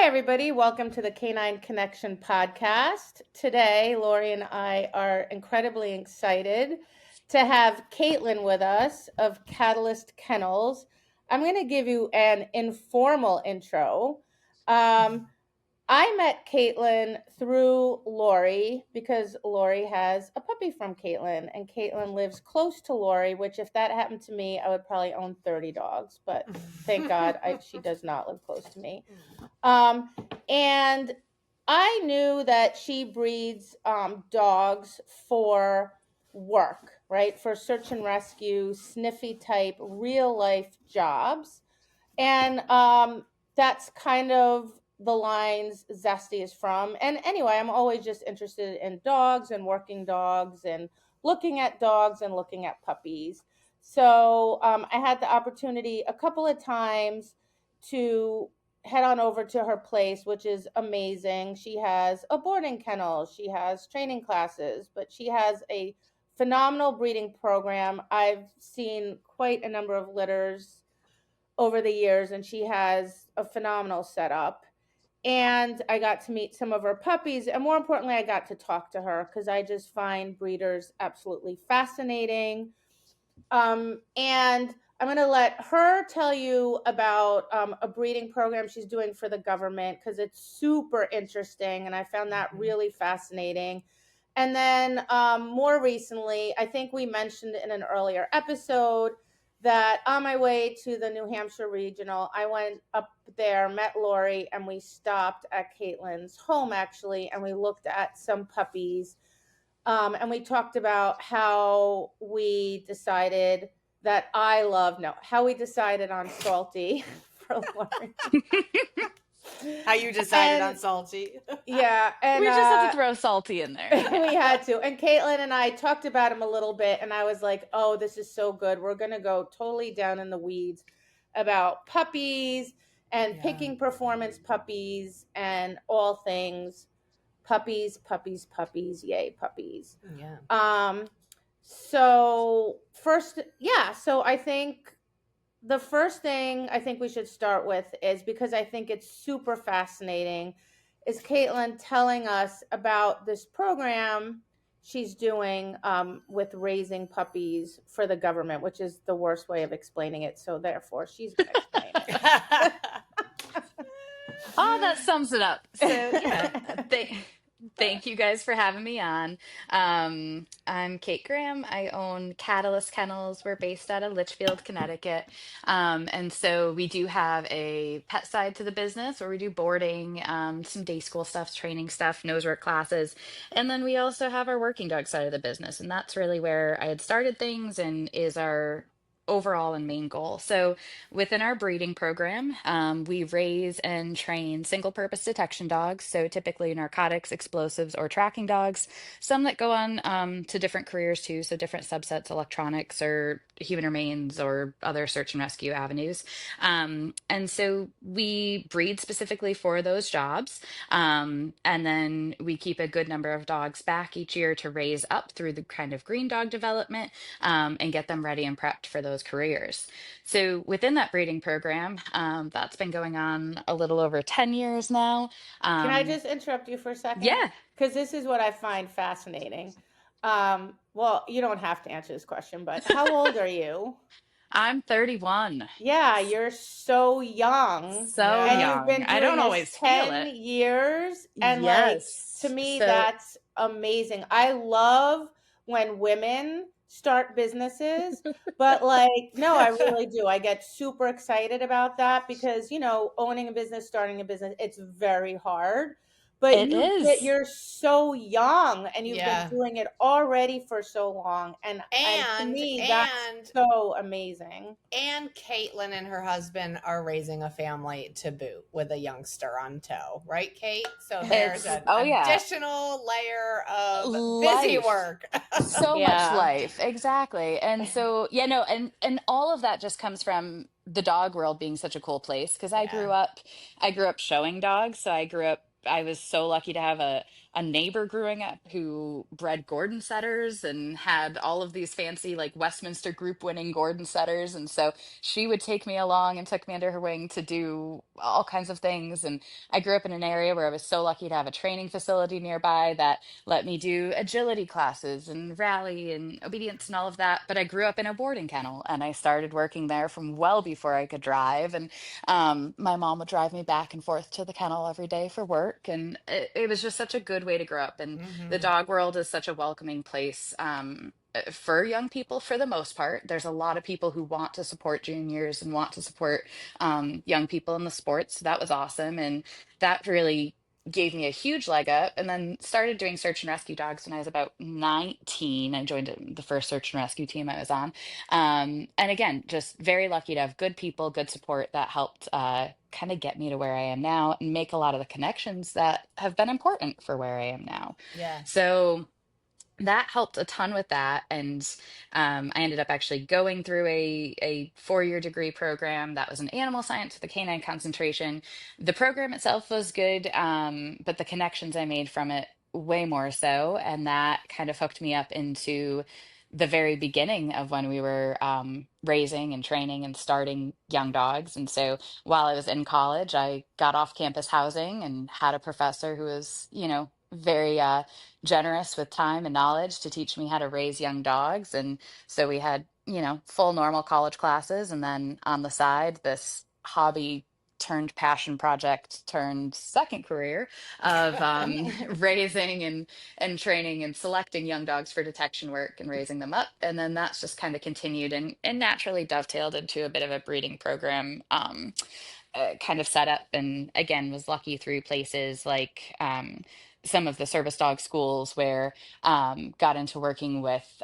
everybody. Welcome to the Canine Connection podcast. Today, Lori and I are incredibly excited to have Katelyn with us of Katalyst Kennels. I'm going to give you an informal intro. I met Katelyn through Lori because Lori has a puppy from Katelyn, and Katelyn lives close to Lori, which if that happened to me, I would probably own 30 dogs, but thank God she does not live close to me. And I knew that she breeds dogs for work, right? For search and rescue, sniffy type, real life jobs. And that's kind of the lines Zesty is from. And anyway, I'm always just interested in dogs and working dogs and looking at dogs and looking at puppies. So I had the opportunity a couple of times to head on over to her place, which is amazing. She has a boarding kennel, she has training classes, but she has a phenomenal breeding program. I've seen quite a number of litters over the years, and she has a phenomenal setup. And I got to meet some of her puppies, and more importantly, I got to talk to her because I just find breeders absolutely fascinating. And I'm going to let her tell you about a breeding program she's doing for the government because it's super interesting, and I found that really fascinating. And then more recently, I think we mentioned in an earlier episode that on my way to the New Hampshire Regional, I went up there, met Lori, and we stopped at Katelyn's home, actually, and we looked at some puppies. And we talked about how we decided how we decided on Salty for Lori. How you decided on Salty. Yeah. And we just had to throw Salty in there. We had to. And Katelyn and I talked about him a little bit, and I was like, oh, this is so good. We're going to go totally down in the weeds about puppies and picking performance puppies and all things puppies, yay, puppies. Yeah. So I think the first thing I think we should start with is, because I think it's super fascinating, is Katelyn telling us about this program she's doing with raising puppies for the government, which is the worst way of explaining it. So therefore, she's going to explain it. Oh, that sums it up. So yeah, thank you guys for having me on. I'm Kate Graham. I own Katalyst Kennels. We're based out of Litchfield, Connecticut. And so we do have a pet side to the business where we do boarding, some day school stuff, training stuff, nose work classes. And then we also have our working dog side of the business. And that's really where I had started things and is our overall and main goal. So within our breeding program, we raise and train single purpose detection dogs. So typically narcotics, explosives, or tracking dogs. Some that go on to different careers too. So different subsets, electronics or human remains or other search and rescue avenues. And so we breed specifically for those jobs. And then we keep a good number of dogs back each year to raise up through the kind of green dog development and get them ready and prepped for those careers. So within that breeding program, that's been going on a little over 10 years now. Can I just interrupt you for a second? Yeah. Because this is what I find fascinating. Well, you don't have to answer this question, but how old are you? I'm 31. Yeah, you're so young. So and young. You've been doing I don't this always 10 feel it. years. And Yes. to me, So- that's amazing. I love when women start businesses, but no, I really do. I get super excited about that because, owning a business, starting a business, it's very hard. But It is. you're so young and you've been doing it already for so long. And to me, that's so amazing. And Katelyn and her husband are raising a family to boot with a youngster on tow, right, Kate? So there's an additional layer of busy work. So much life. Exactly. And so, and all of that just comes from the dog world being such a cool place. Cause I grew up showing dogs. So I was so lucky to have a a neighbor growing up who bred Gordon setters and had all of these fancy like Westminster group winning Gordon setters. And so she would take me along and took me under her wing to do all kinds of things. And I grew up in an area where I was so lucky to have a training facility nearby that let me do agility classes and rally and obedience and all of that. But I grew up in a boarding kennel and I started working there from well before I could drive. And my mom would drive me back and forth to the kennel every day for work. And it was just such a good way to grow up. And the dog world is such a welcoming place. For young people, for the most part, there's a lot of people who want to support juniors and want to support young people in the sports. So that was awesome. And that really gave me a huge leg up, and then started doing search and rescue dogs when I was about 19. I joined the first search and rescue team I was on. And again, just very lucky to have good people, good support that helped kind of get me to where I am now and make a lot of the connections that have been important for where I am now. Yeah. So that helped a ton with that. And I ended up actually going through a 4-year degree program that was in animal science with a canine concentration. The program itself was good, but the connections I made from it way more so. And that kind of hooked me up into the very beginning of when we were raising and training and starting young dogs. And so while I was in college, I got off campus housing and had a professor who was, very generous with time and knowledge to teach me how to raise young dogs. And so we had, full normal college classes. And then on the side, this hobby turned passion project turned second career of raising and training and selecting young dogs for detection work and raising them up. And then that's just kind of continued and naturally dovetailed into a bit of a breeding program kind of setup. And again, was lucky through places like some of the service dog schools where got into working with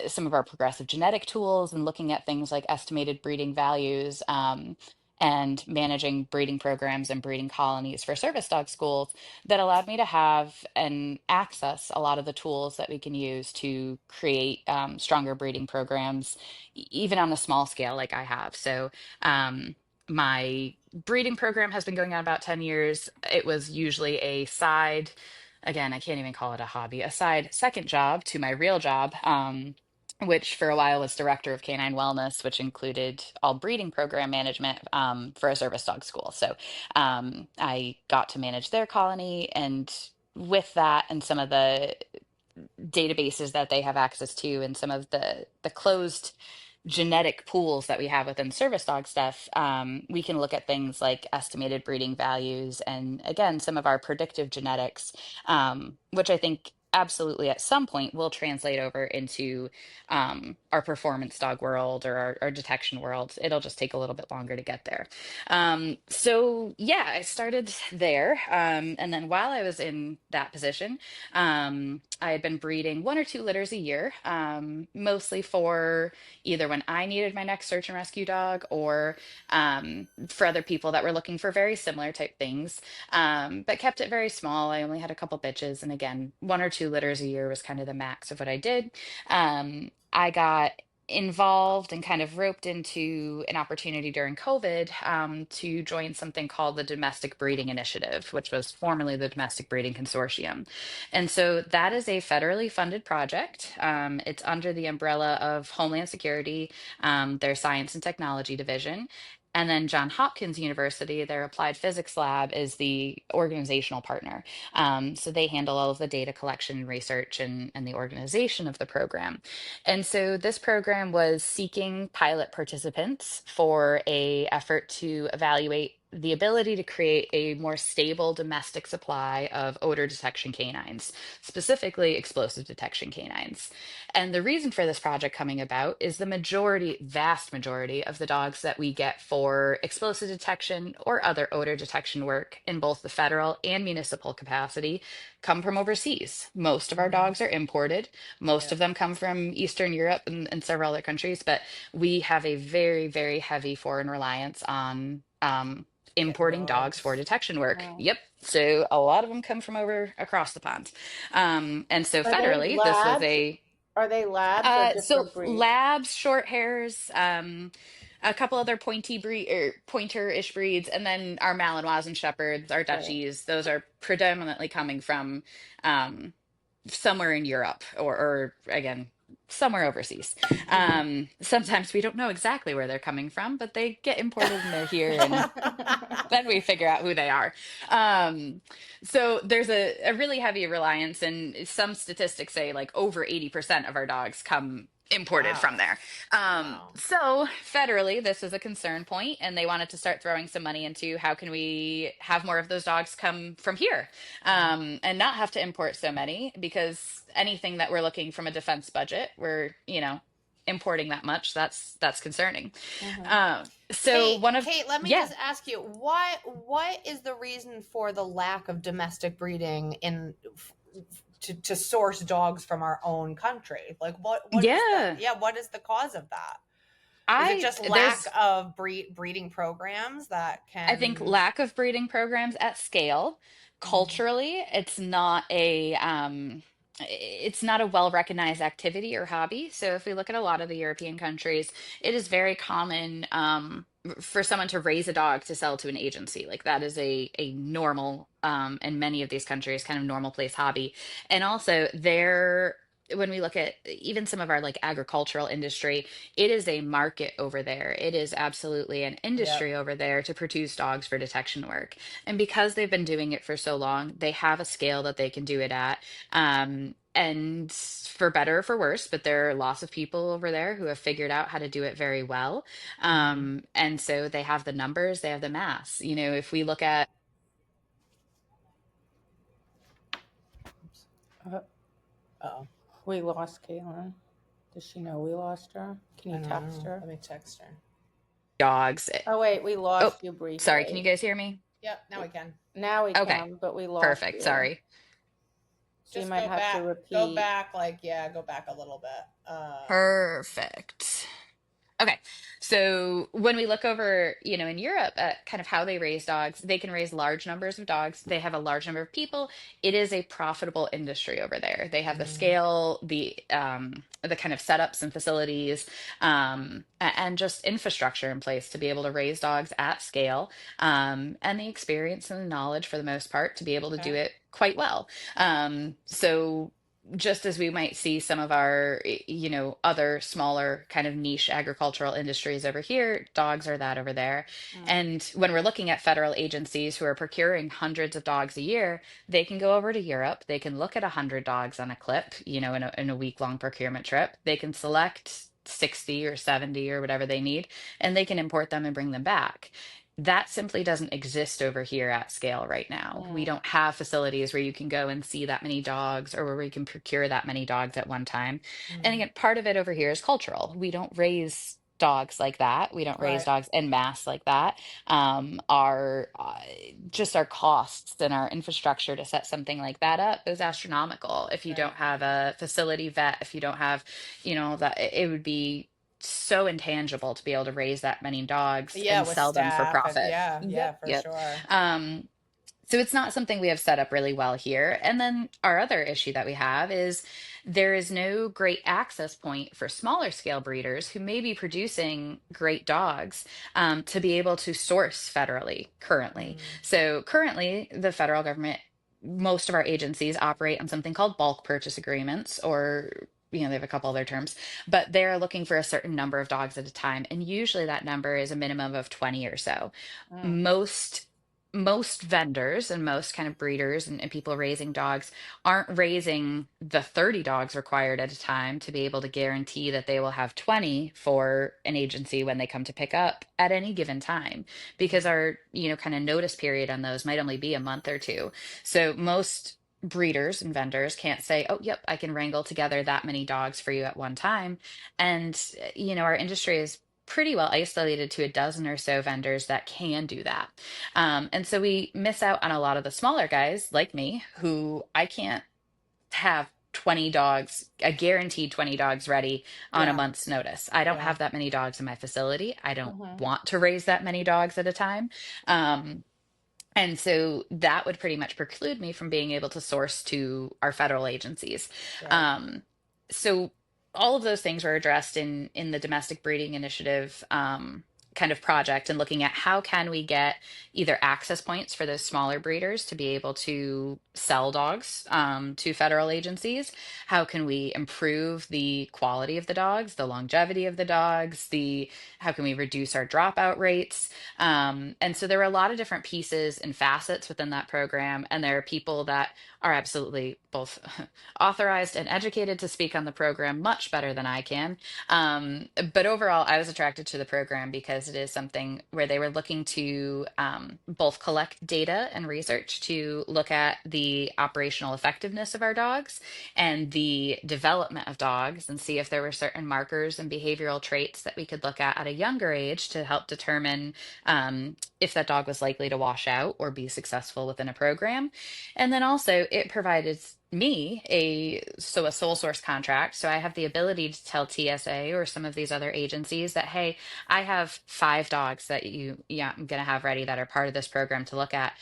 some of our progressive genetic tools and looking at things like estimated breeding values and managing breeding programs and breeding colonies for service dog schools that allowed me to have and access a lot of the tools that we can use to create stronger breeding programs, even on a small scale like I have. So my breeding program has been going on about 10 years. It was usually a side, again, I can't even call it a hobby, a side second job to my real job, which for a while was director of canine wellness, which included all breeding program management for a service dog school. So I got to manage their colony. And with that and some of the databases that they have access to and some of the closed genetic pools that we have within service dog stuff, we can look at things like estimated breeding values and again, some of our predictive genetics, which I think absolutely at some point will translate over into our performance dog world or our detection world. It'll just take a little bit longer to get there. So yeah, I started there. And then while I was in that position, I had been breeding 1 or 2 litters a year, mostly for either when I needed my next search and rescue dog or for other people that were looking for very similar type things, but kept it very small. I only had a couple bitches. And again, 1 or 2 litters a year was kind of the max of what I did. I got involved and kind of roped into an opportunity during COVID to join something called the Domestic Breeding Initiative, which was formerly the Domestic Breeding Consortium. And so that is a federally funded project. It's under the umbrella of Homeland Security, their Science and Technology Division. And then Johns Hopkins University, their applied physics lab, is the organizational partner. So they handle all of the data collection and research and the organization of the program. And so this program was seeking pilot participants for a effort to evaluate the ability to create a more stable domestic supply of odor detection canines, specifically explosive detection canines. And the reason for this project coming about is the majority, vast majority of the dogs that we get for explosive detection or other odor detection work in both the federal and municipal capacity come from overseas. Most of our dogs are imported. Most of them come from Eastern Europe and several other countries, but we have a very, very heavy foreign reliance on importing dogs for detection work. Wow. Yep. So a lot of them come from over across the pond. And so federally, this was Are they labs or so different breeds? labs, short hairs, a couple other pointer-ish breeds, and then our Malinois and Shepherds, our Right. Dutchies. Those are predominantly coming from um, somewhere in Europe, or again, somewhere overseas. Sometimes we don't know exactly where they're coming from, but they get imported and they're here, and then we figure out who they are. Um, so there's a really heavy reliance, and some statistics say like over 80% of our dogs come imported from Wow. there. Wow. So federally, this is a concern point, and they wanted to start throwing some money into how can we have more of those dogs come from here, and not have to import so many, because anything that we're looking from a defense budget, we're, importing that much, that's concerning. So one of Kate, let me yeah. just ask you, what is the reason for the lack of domestic breeding to source dogs from our own country? Like what Yeah. what is the cause of that? Is it just lack There's, of breeding programs that I think, can lack of breeding programs at scale. Culturally, it's not a well recognized activity or hobby. So if we look at a lot of the European countries, it is very common for someone to raise a dog to sell to an agency. Like that is a normal, in many of these countries, kind of normal place hobby. And also there, when we look at even some of our like agricultural industry, it is a market over there. It is absolutely an Yep. industry over there to produce dogs for detection work. And because they've been doing it for so long, they have a scale that they can do it at. And for better or for worse, but there are lots of people over there who have figured out how to do it very well. And so they have the numbers, they have the mass. If we look at Uh, we lost Katelyn. Does she know we lost her? Can you text her? Let me text her. dogs. Oh, wait, we lost you briefly. Sorry, can you guys hear me? Yep, now we can. Now we Okay. can, but we lost Perfect. you. Sorry. So you Just might go have back, to repeat. go back a little bit. Perfect. Okay. So when we look over, in Europe at kind of how they raise dogs, they can raise large numbers of dogs. They have a large number of people. It is a profitable industry over there. They have the scale, the kind of setups and facilities, and just infrastructure in place to be able to raise dogs at scale, and the experience and the knowledge for the most part to be able to do it quite well. So just as we might see some of our, other smaller kind of niche agricultural industries over here, dogs are that over there. And when we're looking at federal agencies who are procuring hundreds of dogs a year, they can go over to Europe. They can look at 100 dogs on a clip, in a week-long procurement trip. They can select 60 or 70 or whatever they need, and they can import them and bring them back. That simply doesn't exist over here at scale right now. We don't have facilities where you can go and see that many dogs, or where we can procure that many dogs at one time. And again, part of it over here is cultural. We don't raise dogs like that. We don't raise dogs en masse like that. Our just our costs and our infrastructure to set something like that up is astronomical. If you don't have a facility vet, if you don't have, that it would be so intangible to be able to raise that many dogs and with sell them for staff profit. for sure. So it's not something we have set up really well here. And then our other issue that we have is there is no great access point for smaller scale breeders who may be producing great dogs, to be able to source federally currently. So currently, the federal government, most of our agencies operate on something called bulk purchase agreements, or they have a couple other terms, but they're looking for a certain number of dogs at a time. And usually that number is a minimum of 20 or so. Most vendors and most kind of breeders and people raising dogs aren't raising the 30 dogs required at a time to be able to guarantee that they will have 20 for an agency when they come to pick up at any given time, because our, kind of notice period on those might only be a month or two. So most breeders and vendors can't say, oh, yep, I can wrangle together that many dogs for you at one time. And, our industry is pretty well isolated to a dozen or so vendors that can do that. And so we miss out on a lot of the smaller guys like me, who I can't have 20 dogs, a guaranteed 20 dogs ready on a month's notice. I don't have that many dogs in my facility. I don't want to raise that many dogs at a time. And so that would pretty much preclude me from being able to source to our federal agencies. So all of those things were addressed in the domestic breeding initiative, kind of project and looking at how can we get either access points for those smaller breeders to be able to sell dogs to federal agencies. How can we improve the quality of the dogs, the longevity of the dogs, the how can we reduce our dropout rates? And so there are a lot of different pieces and facets within that program, and there are people that are absolutely both authorized and educated to speak on the program much better than I can. But overall, I was attracted to the program because it is something where they were looking to both collect data and research to look at the operational effectiveness of our dogs and the development of dogs and see if there were certain markers and behavioral traits that we could look at a younger age to help determine if that dog was likely to wash out or be successful within a program. And then also it provided me a sole source contract, so I have the ability to tell TSA or some of these other agencies that, hey, I have 5 dogs that I'm gonna have ready that are part of this program to look at,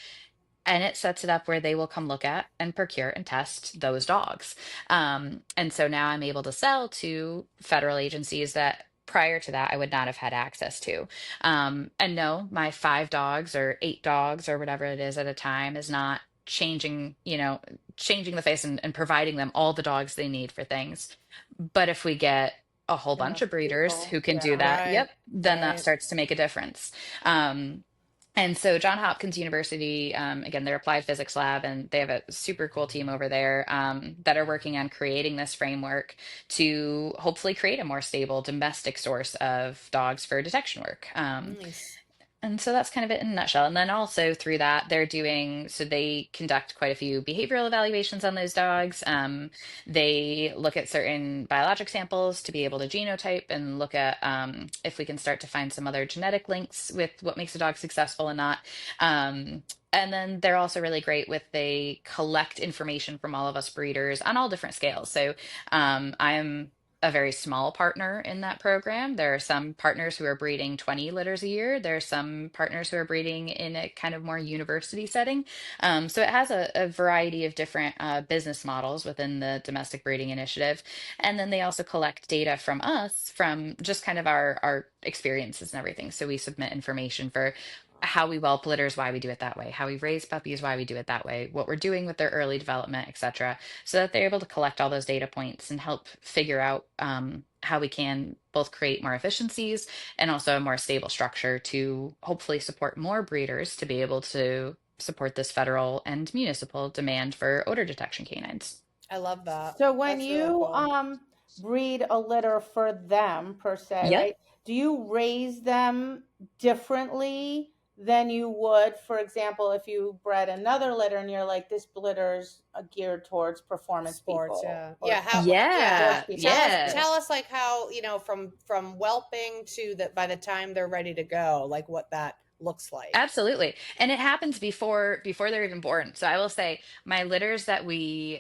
and it sets it up where they will come look at and procure and test those dogs. And so now I'm able to sell to federal agencies that prior to that I would not have had access to. And no, my 5 dogs or 8 dogs or whatever it is at a time is not changing the face and providing them all the dogs they need for things. But if we get a whole bunch Enough of breeders people. who can do Yeah. that, Right. yep, then that Right. starts to make a difference. And so Johns Hopkins University, again, their applied physics lab, and they have a super cool team over there that are working on creating this framework to hopefully create a more stable domestic source of dogs for detection work. Nice. And so that's kind of it in a nutshell. And then also through that, so they conduct quite a few behavioral evaluations on those dogs. They look at certain biologic samples to be able to genotype and look at if we can start to find some other genetic links with what makes a dog successful and not. And then they're also really great with they collect information from all of us breeders on all different scales. So I'm a very small partner in that program. There are some partners who are breeding 20 litters a year. There are some partners who are breeding in a kind of more university setting. So it has a variety of different business models within the domestic breeding initiative. And then they also collect data from us from just kind of our experiences and everything. So we submit information for how we whelp litters, why we do it that way, how we raise puppies, why we do it that way, what we're doing with their early development, etc., so that they're able to collect all those data points and help figure out how we can both create more efficiencies and also a more stable structure to hopefully support more breeders to be able to support this federal and municipal demand for odor detection canines. I love that. So when That's really you cool. breed a litter for them per se, Yeah. right? Do you raise them differently than you would, for example, if you bred another litter and you're like, this litter's geared towards performance Sports, people yeah. or Yeah, Yeah. sports people? Yeah. tell us like how, from whelping to that by the time they're ready to go, like what that looks like. Absolutely. And it happens before they're even born. So I will say my litters that we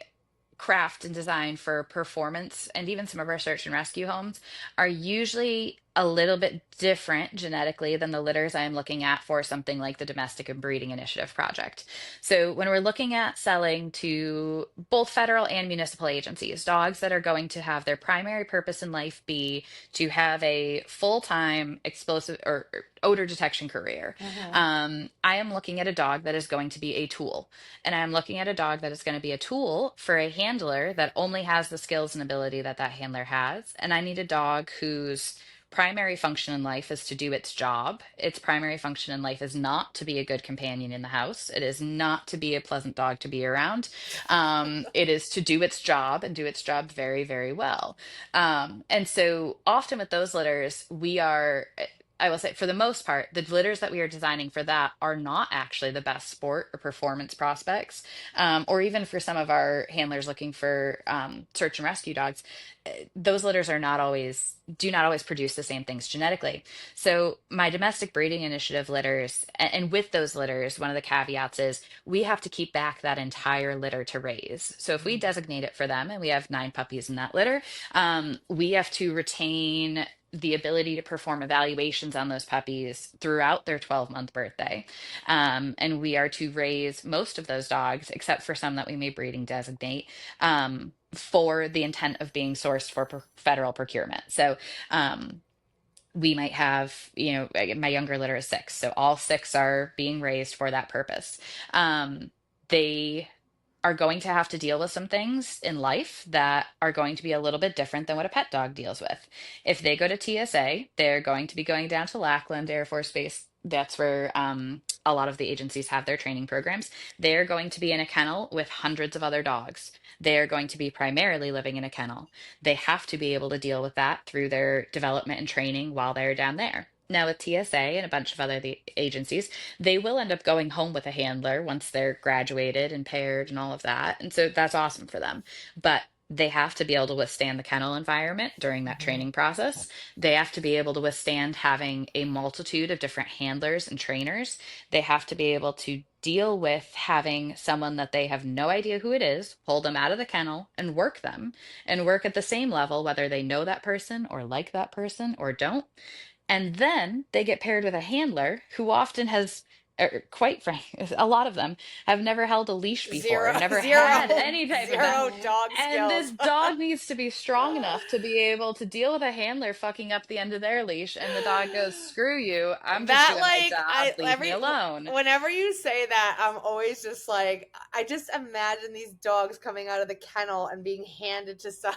craft and design for performance and even some of our search and rescue homes are usually a little bit different genetically than the litters I'm looking at for something like the Domestic and Breeding Initiative project. So when we're looking at selling to both federal and municipal agencies, dogs that are going to have their primary purpose in life be to have a full-time explosive or odor detection career, I am looking at a dog that is going to be a tool. And I'm looking at a dog that is going to be a tool for a handler that only has the skills and ability that that handler has. And I need a dog whose primary function in life is to do its job. Its primary function in life is not to be a good companion in the house. It is not to be a pleasant dog to be around. It is to do its job and do its job very, very well. And so often with those litters, I will say for the most part, the litters that we are designing for that are not actually the best sport or performance prospects, or even for some of our handlers looking for search and rescue dogs. Those litters do not always produce the same things genetically. So my domestic breeding initiative litters, and with those litters, one of the caveats is we have to keep back that entire litter to raise. So if we designate it for them and we have 9 puppies in that litter, we have to retain the ability to perform evaluations on those puppies throughout their 12-month birthday. And we are to raise most of those dogs, except for some that we may breeding designate, for the intent of being sourced for federal procurement. So we might have, my younger litter is 6, so all 6 are being raised for that purpose. They are going to have to deal with some things in life that are going to be a little bit different than what a pet dog deals with. If they go to TSA, they're going to be going down to Lackland Air Force Base. That's where a lot of the agencies have their training programs. They're going to be in a kennel with hundreds of other dogs. They're going to be primarily living in a kennel. They have to be able to deal with that through their development and training while they're down there. Now, with TSA and a bunch of other agencies, they will end up going home with a handler once they're graduated and paired and all of that. And so that's awesome for them. But they have to be able to withstand the kennel environment during that training process. They have to be able to withstand having a multitude of different handlers and trainers. They have to be able to deal with having someone that they have no idea who it is, pull them out of the kennel and work them and work at the same level, whether they know that person or like that person or don't. And then they get paired with a handler who often has, quite frank, a lot of them have never held a leash before, never had any type of that. dog And skills. this dog needs to be strong enough to be able to deal with a handler fucking up the end of their leash. And the dog goes, "Screw you. I'm just doing my job. Leave me alone." Whenever you say that, I'm always just like, I just imagine these dogs coming out of the kennel and being handed to some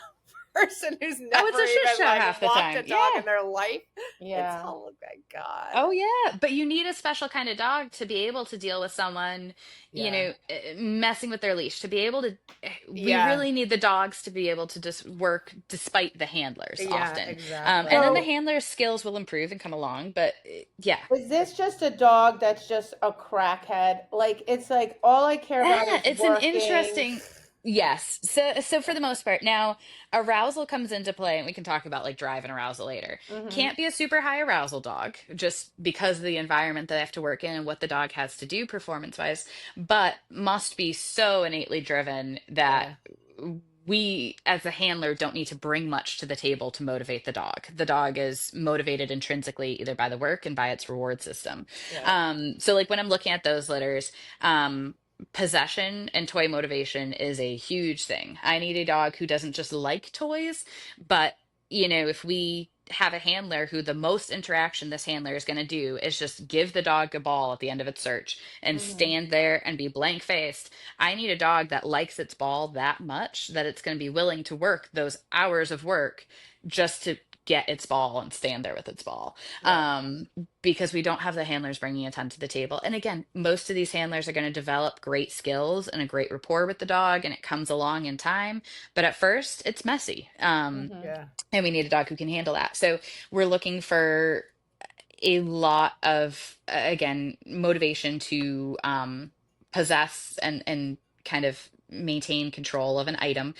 person who's never even like walked a dog in their life. Yeah. It's, oh my God. Oh yeah, but you need a special kind of dog to be able to deal with someone, messing with their leash, to be able to. We really need the dogs to be able to just work despite the handlers often. Exactly. And then the handler's skills will improve and come along. But yeah. Is this just a dog that's just a crackhead? Like, it's like all I care about is it's working. An interesting. Yes. So for the most part, now arousal comes into play, and we can talk about like drive and arousal later. Can't be a super high arousal dog just because of the environment that they have to work in and what the dog has to do performance wise, but must be so innately driven that we as a handler don't need to bring much to the table to motivate the dog. The dog is motivated intrinsically either by the work and by its reward system. So like when I'm looking at those litters, possession and toy motivation is a huge thing. I need a dog who doesn't just like toys, but if we have a handler who the most interaction this handler is going to do is just give the dog a ball at the end of its search and stand there and be blank faced. I need a dog that likes its ball that much that it's going to be willing to work those hours of work just to get its ball and stand there with its ball. Because we don't have the handlers bringing a ton to the table. And again, most of these handlers are going to develop great skills and a great rapport with the dog, and it comes along in time. But at first, it's messy. And we need a dog who can handle that. So we're looking for a lot of, again, motivation to possess and kind of maintain control of an item,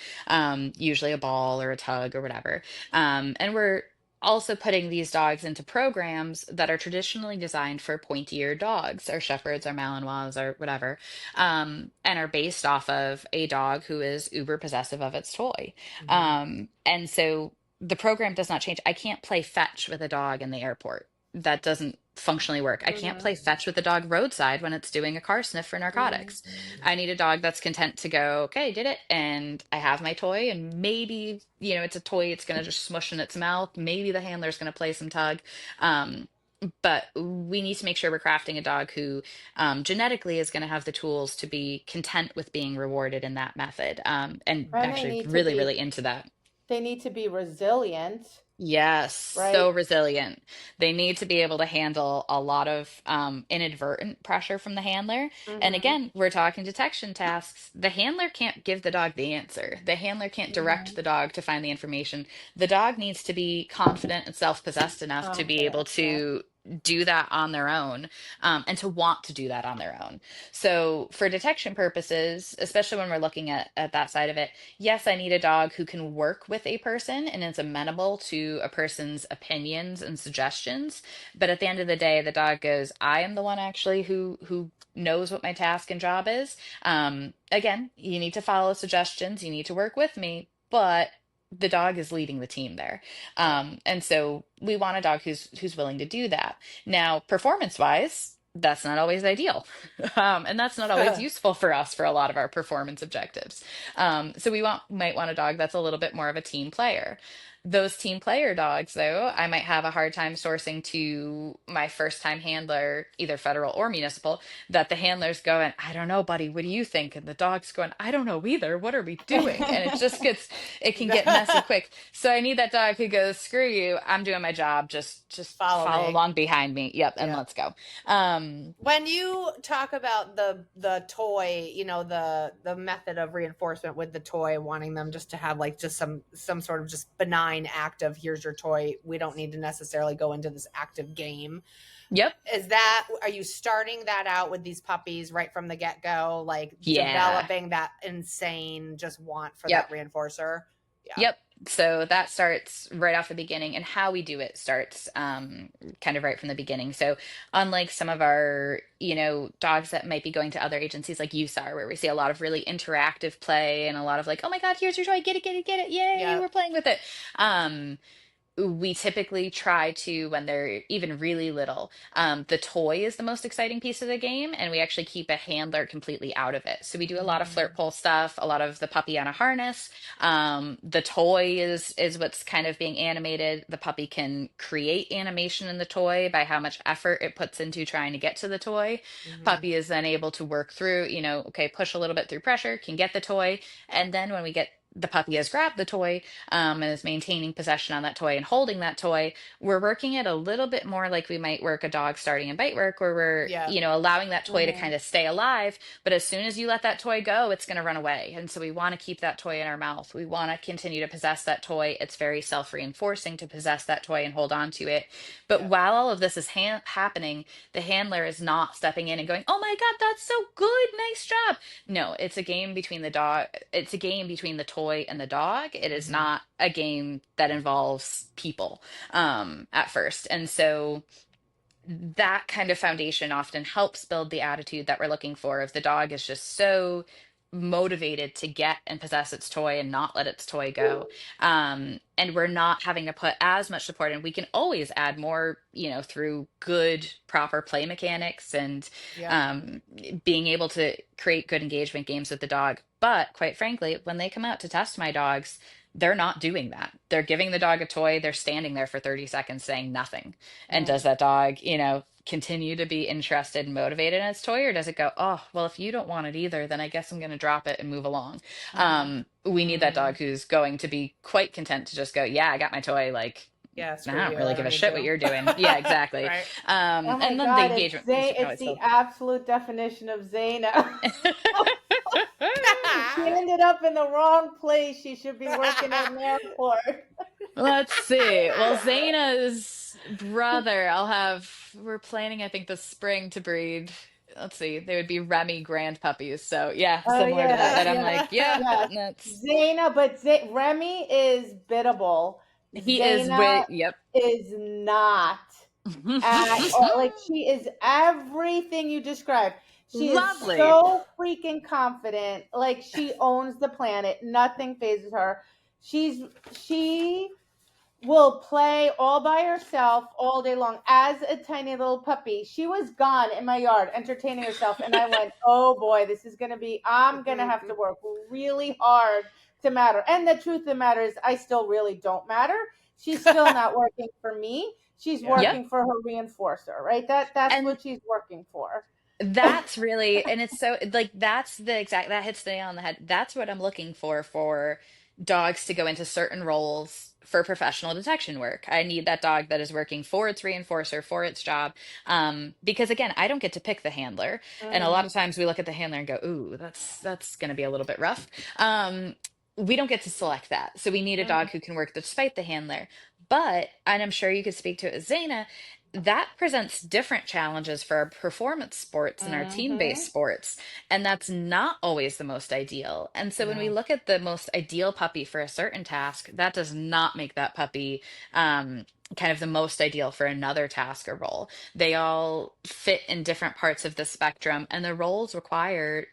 usually a ball or a tug or whatever. And we're also putting these dogs into programs that are traditionally designed for pointy-eared dogs, our shepherds, our Malinois, or whatever, and are based off of a dog who is uber possessive of its toy. And so the program does not change. I can't play fetch with a dog in the airport. That doesn't functionally work. I can't play fetch with the dog roadside when it's doing a car sniff for narcotics. I need a dog that's content to go, okay, did it, and I have my toy, and maybe it's a toy, it's going to just smush in its mouth. Maybe the handler's going to play some tug. But we need to make sure we're crafting a dog who genetically is going to have the tools to be content with being rewarded in that method, and actually really into that. They need to be resilient. Yes, right? So resilient. They need to be able to handle a lot of inadvertent pressure from the handler. And again, we're talking detection tasks. The handler can't give the dog the answer. The handler can't direct the dog to find the information. The dog needs to be confident and self-possessed enough to be able to do that on their own, and to want to do that on their own. So for detection purposes, especially when we're looking at that side of it, yes, I need a dog who can work with a person and is amenable to a person's opinions and suggestions. But at the end of the day, the dog goes, I am the one actually who knows what my task and job is. Again, you need to follow suggestions, you need to work with me, but the dog is leading the team there. And so we want a dog who's willing to do that. Now, performance wise, that's not always ideal. And that's not always useful for us for a lot of our performance objectives. So we might want a dog that's a little bit more of a team player. Those team player dogs, though, I might have a hard time sourcing to my first time handler, either federal or municipal, that the handler's going, I don't know, buddy, what do you think? And the dog's going, I don't know either. What are we doing? And it can get messy quick. So I need that dog who goes, screw you, I'm doing my job. Just Follow follow me. along behind me. Yep. And Yep. let's go. When you talk about the toy, you know, the method of reinforcement with the toy, wanting them just to have like just some sort of just benign act of, here's your toy, we don't need to necessarily go into this active game. Yep. Are you starting that out with these puppies right from the get-go, like developing that insane just want for that reinforcer? Yeah. Yep. So that starts right off the beginning, and how we do it starts kind of right from the beginning. So unlike some of our, dogs that might be going to other agencies like USAR, where we see a lot of really interactive play and a lot of like, oh my God, here's your toy, get it, get it, get it. Yay, we're playing with it. We typically try to, when they're even really little, the toy is the most exciting piece of the game, and we actually keep a handler completely out of it. So we do a lot of flirt pole stuff, a lot of the puppy on a harness. The toy is what's kind of being animated. The puppy can create animation in the toy by how much effort it puts into trying to get to the toy. Puppy is then able to work through, okay, push a little bit through pressure, can get the toy. And then when the puppy has grabbed the toy and is maintaining possession on that toy and holding that toy, we're working it a little bit more like we might work a dog starting in bite work, where we're, allowing that toy to kind of stay alive. But as soon as you let that toy go, it's going to run away. And so we want to keep that toy in our mouth. We want to continue to possess that toy. It's very self-reinforcing to possess that toy and hold on to it. But while all of this is happening, the handler is not stepping in and going, oh my God, that's so good. Nice job. No, it's a game between the dog. It's a game between the toy and the dog. It is not a game that involves people at first. And so that kind of foundation often helps build the attitude that we're looking for, if the dog is just so motivated to get and possess its toy and not let its toy go. And we're not having to put as much support in. We can always add more, through good, proper play mechanics and being able to create good engagement games with the dog. But quite frankly, when they come out to test my dogs, they're not doing that. They're giving the dog a toy. They're standing there for 30 seconds saying nothing. And does that dog, continue to be interested and motivated in its toy, or does it go, oh, well, if you don't want it either, then I guess I'm going to drop it and move along. We need that dog who's going to be quite content to just go, yeah, I got my toy. Like, I don't really give a shit what you're doing. Yeah, exactly. Right. And then the engagement. It's the absolute definition of Zaina. She ended up in the wrong place. She should be working at an airport. Let's see. Well, Zaina's brother, we're planning, I think, this spring to breed. Let's see, they would be Remy grand puppies. So similar to that. And I'm like, that's Zaina, but Remy is biddable. He Zaina is is not at all. Like, she is everything you described. She Lovely. Is so freaking confident. Like, she owns the planet. Nothing phases her. She will play all by herself all day long as a tiny little puppy. She was gone in my yard entertaining herself, and I went, oh boy, I'm going to have to work really hard to matter. And the truth of the matter is, I still really don't matter. She's still not working for me. She's working for her reinforcer, right? That's what she's working for. That's really, and it's so like, that hits the nail on the head. That's what I'm looking for dogs to go into certain roles for professional detection work. I need that dog that is working for its reinforcer, for its job. Because again, I don't get to pick the handler. And a lot of times we look at the handler and go, ooh, that's going to be a little bit rough. We don't get to select that. So we need a dog who can work despite the handler. But, and I'm sure you could speak to it as Zaina, that presents different challenges for our performance sports and our team-based sports. And that's not always the most ideal. And so when we look at the most ideal puppy for a certain task, that does not make that puppy kind of the most ideal for another task or role. They all fit in different parts of the spectrum, and the roles require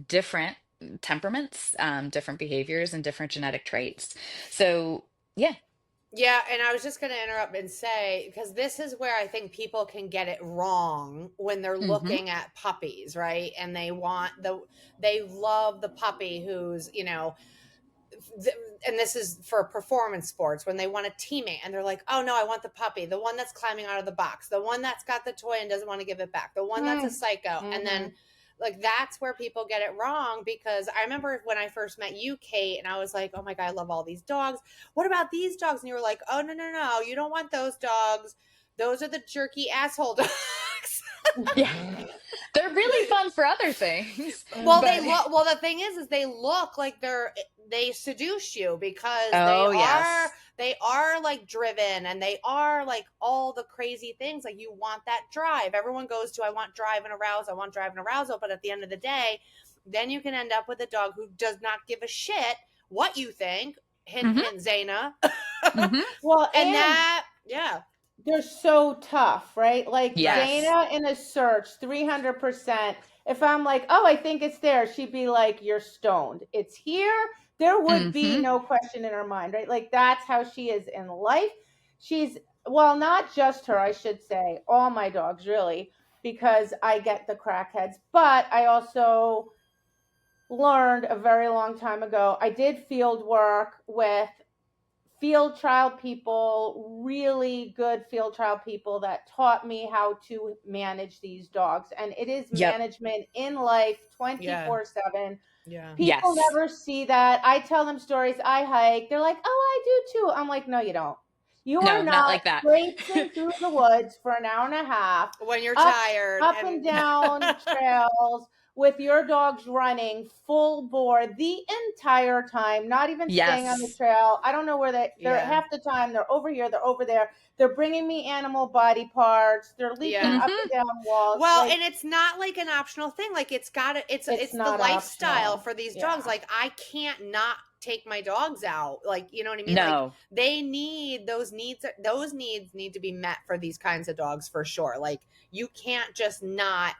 different temperaments, different behaviors, and different genetic traits. So, yeah. Yeah, and I was just going to interrupt and say, because this is where I think people can get it wrong when they're looking at puppies, right? And they love the puppy who's, and this is for performance sports, when they want a teammate and they're like, oh no, I want the puppy, the one that's climbing out of the box, the one that's got the toy and doesn't want to give it back, the one that's a psycho. And then like that's where people get it wrong, because I remember when I first met you, Kate, and I was like, oh my God, I love all these dogs. What about these dogs? And you were like, oh no, you don't want those dogs. Those are the jerky asshole dogs. Yeah. They're really fun for other things. Well, the thing is they look like they seduce you, because they are like driven, and they are like all the crazy things. Like you want that drive. Everyone goes to, I want drive and arousal. I want drive and arousal. But at the end of the day, then you can end up with a dog who does not give a shit what you think. Hint, hint, Zaina. Well, and that, yeah. They're so tough, right? Like Yes. Dana in a search, 300%. If I'm like, oh, I think it's there, she'd be like, you're stoned. It's here. There would be no question in her mind, right? Like that's how she is in life. She's, well, not just her, I should say, all my dogs really, because I get the crackheads, but I also learned a very long time ago. I did field work with field trial people, really good field trial people that taught me how to manage these dogs. And it is management in life 24/7. Yeah. People never see that. I tell them stories. I hike. They're like, oh, I do too. I'm like, no, you don't. You are not like that. traipsing through the woods for an hour and a half when you're tired, up and down trails with your dogs running full bore the entire time, not even staying on the trail. I don't know where they're half the time. They're over here. They're over there. They're bringing me animal body parts. They're leaping up and down walls. Well, and it's not like an optional thing. Like it's the lifestyle optional for these dogs. Like I can't not take my dogs out. Like, you know what I mean? No. Like they need those needs need to be met for these kinds of dogs for sure. Like you can't just not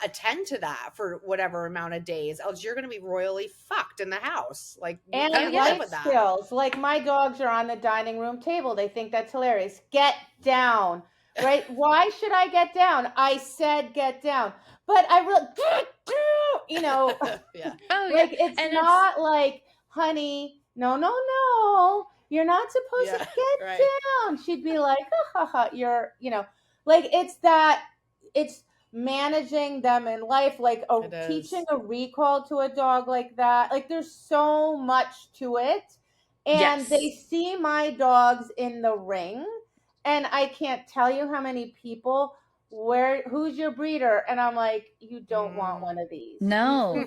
attend to that for whatever amount of days, else you're going to be royally fucked in the house. Like, and life skills. Like my dogs are on the dining room table. They think that's hilarious. Get down, right? Why should I get down? I said get down, but I really, you know, it's not like, honey, no, you're not supposed to get down. She'd be like, you're, like it's managing them in life, like teaching a recall to a dog like that. Like there's so much to it. And they see my dogs in the ring, and I can't tell you how many people, who's your breeder? And I'm like, you don't want one of these. No,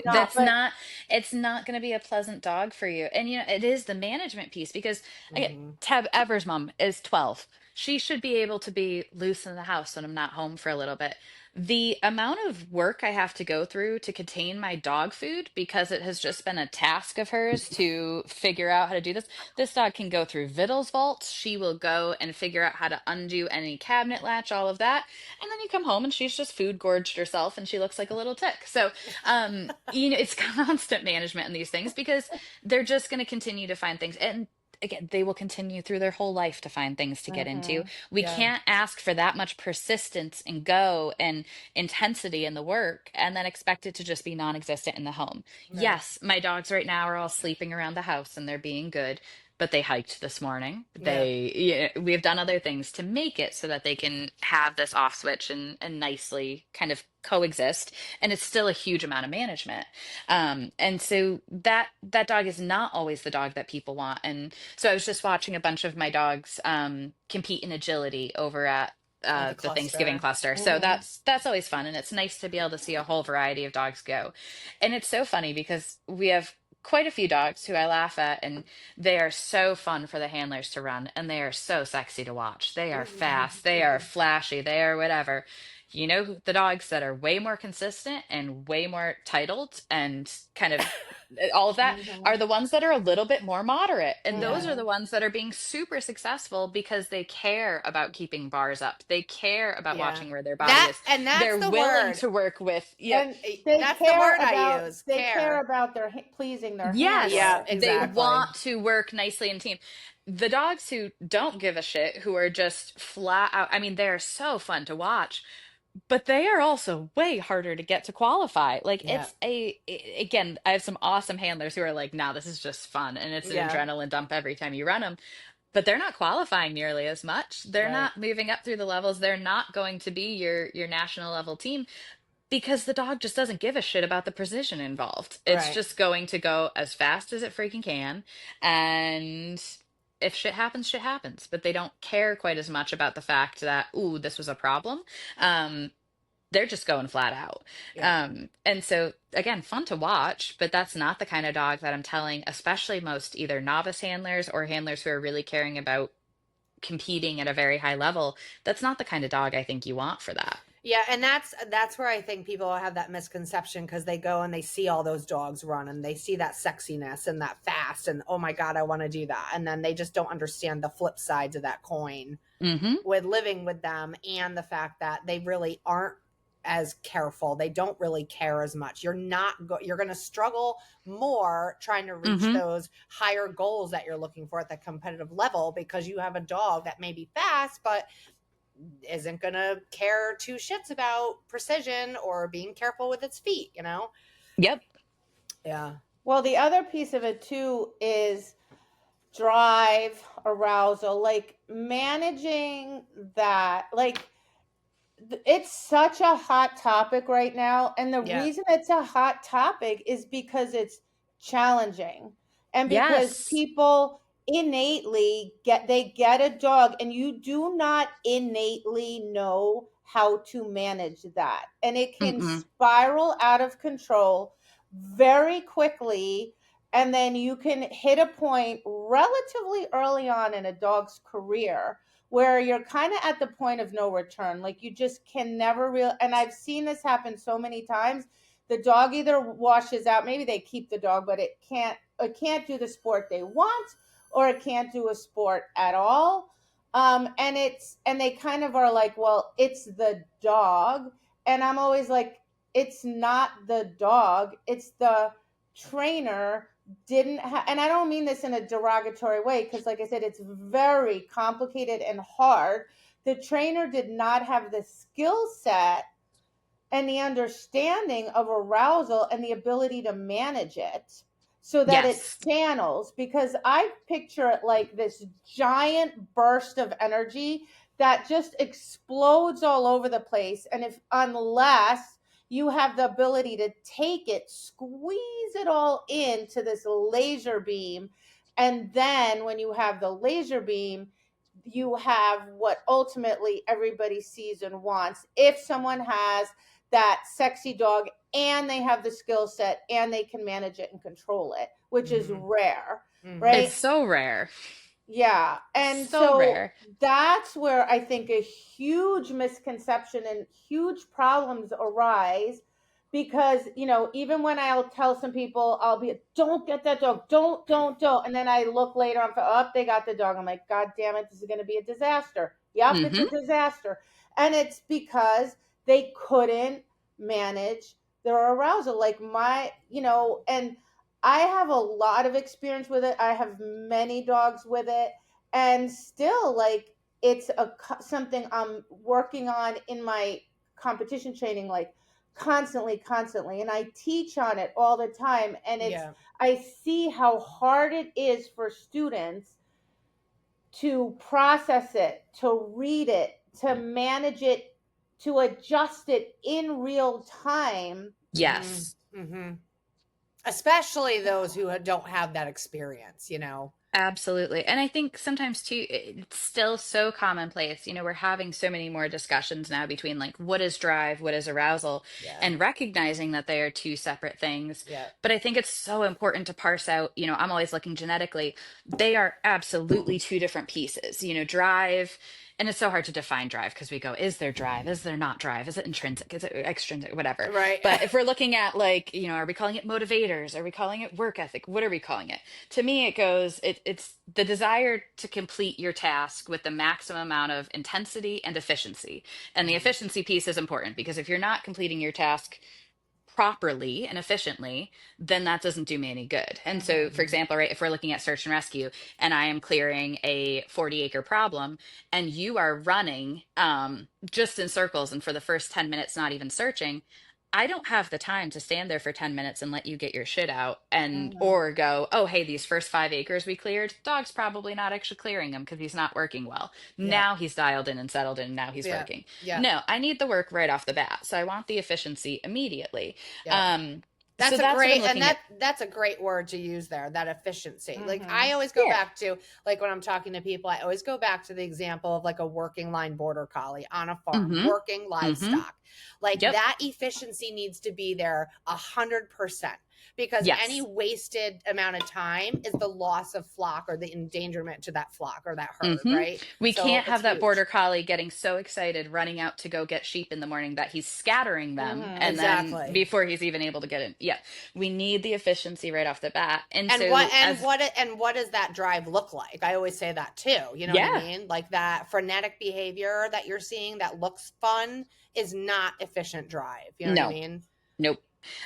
it's not going to be a pleasant dog for you. And it is the management piece, because again, Tab Ever's mom is 12. She should be able to be loose in the house when I'm not home for a little bit. The amount of work I have to go through to contain my dog food, because it has just been a task of hers to figure out how to do this. This dog can go through Vittles vaults. She will go and figure out how to undo any cabinet latch, all of that. And then you come home and she's just food gorged herself and she looks like a little tick. So, it's constant management in these things, because they're just going to continue to find things. And again, they will continue through their whole life to find things to get into. We can't ask for that much persistence and go and intensity in the work and then expect it to just be non-existent in the home. Right. Yes, my dogs right now are all sleeping around the house and they're being good, but they hiked this morning. We have done other things to make it so that they can have this off switch and nicely kind of coexist. And it's still a huge amount of management. And so that dog is not always the dog that people want. And so I was just watching a bunch of my dogs compete in agility over at the Thanksgiving cluster. So that's always fun. And it's nice to be able to see a whole variety of dogs go. And it's so funny because we have quite a few dogs who I laugh at, and they are so fun for the handlers to run, and they are so sexy to watch. They are fast, they are flashy, they are whatever. The dogs that are way more consistent and way more titled and kind of all of that are the ones that are a little bit more moderate. And those are the ones that are being super successful because they care about keeping bars up. They care about watching where their body is. And that's they're willing to work with. And that's the word I use. They care about their pleasing their handler. Yeah, exactly. They want to work nicely in team. The dogs who don't give a shit, who are just flat out, I mean, they're so fun to watch. but they are also way harder to get to qualify. Like Yeah. again, I have some awesome handlers who are like, nah, this is just fun and it's an Yeah. adrenaline dump every time you run them. But they're not qualifying nearly as much. They're Right. not moving up through the levels. They're not going to be your national level team because the dog just doesn't give a shit about the precision involved. It's Right. just going to go as fast as it freaking can. And if shit happens, shit happens. But they don't care quite as much about the fact that, ooh, this was a problem. Um, they're just going flat out. Yeah. And so, again, fun to watch, but that's not the kind of dog that I'm telling, especially most either novice handlers or handlers who are really caring about competing at a very high level. That's not the kind of dog I think you want for that. Yeah, and that's where I think people have that misconception because they go and they see all those dogs run and they see that sexiness and that fast and oh my God, I want to do that. And then they just don't understand the flip sides of that coin Mm-hmm. with living with them and the fact that they really aren't as careful. They don't really care as much. You're going to struggle more trying to reach Mm-hmm. those higher goals that you're looking for at the competitive level because you have a dog that may be fast, but isn't gonna care two shits about precision or being careful with its feet, you know? Yep. Yeah. Well, the other piece of it too is drive, arousal, like managing that. Like it's such a hot topic right now, and the Yeah. reason it's a hot topic is because it's challenging and because Yes. people innately get a dog and you do not innately know how to manage that, and it can Mm-mm. spiral out of control very quickly, and then you can hit a point relatively early on in a dog's career where you're kind of at the point of no return. Like you just can never real. And I've seen this happen so many times. The dog either washes out. Maybe they keep the dog, but it can't do the sport they want, or it can't do a sport at all. And they kind of are like, well, it's the dog, and I'm always like, it's not the dog. It's the trainer and I don't mean this in a derogatory way because like I said, it's very complicated and hard. The trainer did not have the skill set and the understanding of arousal and the ability to manage it so that it Yes. channels, because I picture it like this giant burst of energy that just explodes all over the place, and if unless you have the ability to take it, squeeze it all into this laser beam, and then when you have the laser beam, you have what ultimately everybody sees and wants. If someone has that sexy dog and they have the skill set and they can manage it and control it, which is Mhm. rare, Mhm. It's right? so rare. Yeah. And So so rare. that's where I think a huge misconception and huge problems arise because, even when I'll tell some people, I'll be, don't get that dog, don't. And then I look later on, oh, they got the dog. I'm like, God damn it, this is going to be a disaster. Yep, it's Mm-hmm. a disaster. And it's because they couldn't manage their arousal. Like and I have a lot of experience with it. I have many dogs with it, and still, like, it's something I'm working on in my competition training, like constantly, and I teach on it all the time. And Yeah. I see how hard it is for students to process it, to read it, to manage it, to adjust it in real time. Mhm. Yes. Mhm. Especially those who don't have that experience, you know. Absolutely. And I think sometimes too, it's still so commonplace. We're having so many more discussions now between like what is drive, what is arousal, Yeah. and recognizing that they are two separate things. Yeah. But I think it's so important to parse out, I'm always looking genetically. They are absolutely two different pieces. Drive, and it's so hard to define drive because we go, is there drive? Is there not drive? Is it intrinsic? Is it extrinsic? Whatever. Right. But if we're looking at like, are we calling it motivators? Are we calling it work ethic? What are we calling it? To me it goes it's the desire to complete your task with the maximum amount of intensity and efficiency, and the Mhm. efficiency piece is important because if you're not completing your task properly and efficiently, then that doesn't do me any good. And so, for example, right, if we're looking at search and rescue and I am clearing a 40-acre problem and you are running just in circles and for the first 10 minutes not even searching, I don't have the time to stand there for 10 minutes and let you get your shit out and Mhm. or go, oh, hey, these first 5 acres we cleared, dog's probably not actually clearing them because he's not working well. Yeah. Now he's dialed in and settled in, and now he's Yeah. working. Yeah. No, I need the work right off the bat. So I want the efficiency immediately. Yeah. So That's a that's what I'm great, and looking at. that's a great word to use there, that efficiency. Like Mhm. I always go Yeah. back to, like when I'm talking to people, I always go back to the example of like a working line border collie on a farm, Mm-hmm. working Mm-hmm. livestock. Like Yep. that efficiency needs to be there 100%, because any Yes. wasted amount of time is the loss of flock or the endangerment to that flock or that herd, Hmm. right? We So can't it's have that huge. border collie getting so excited running out to go get sheep in the morning that he's scattering them, Mhm. and then Exactly. before he's even able to get in. Yeah, we need the efficiency right off the bat. And And what so and as what and what does that drive look like? I always say that too. You know what I yeah, mean? Like that frenetic behavior that you're seeing that looks fun is not efficient drive. You know what I no, mean? nope.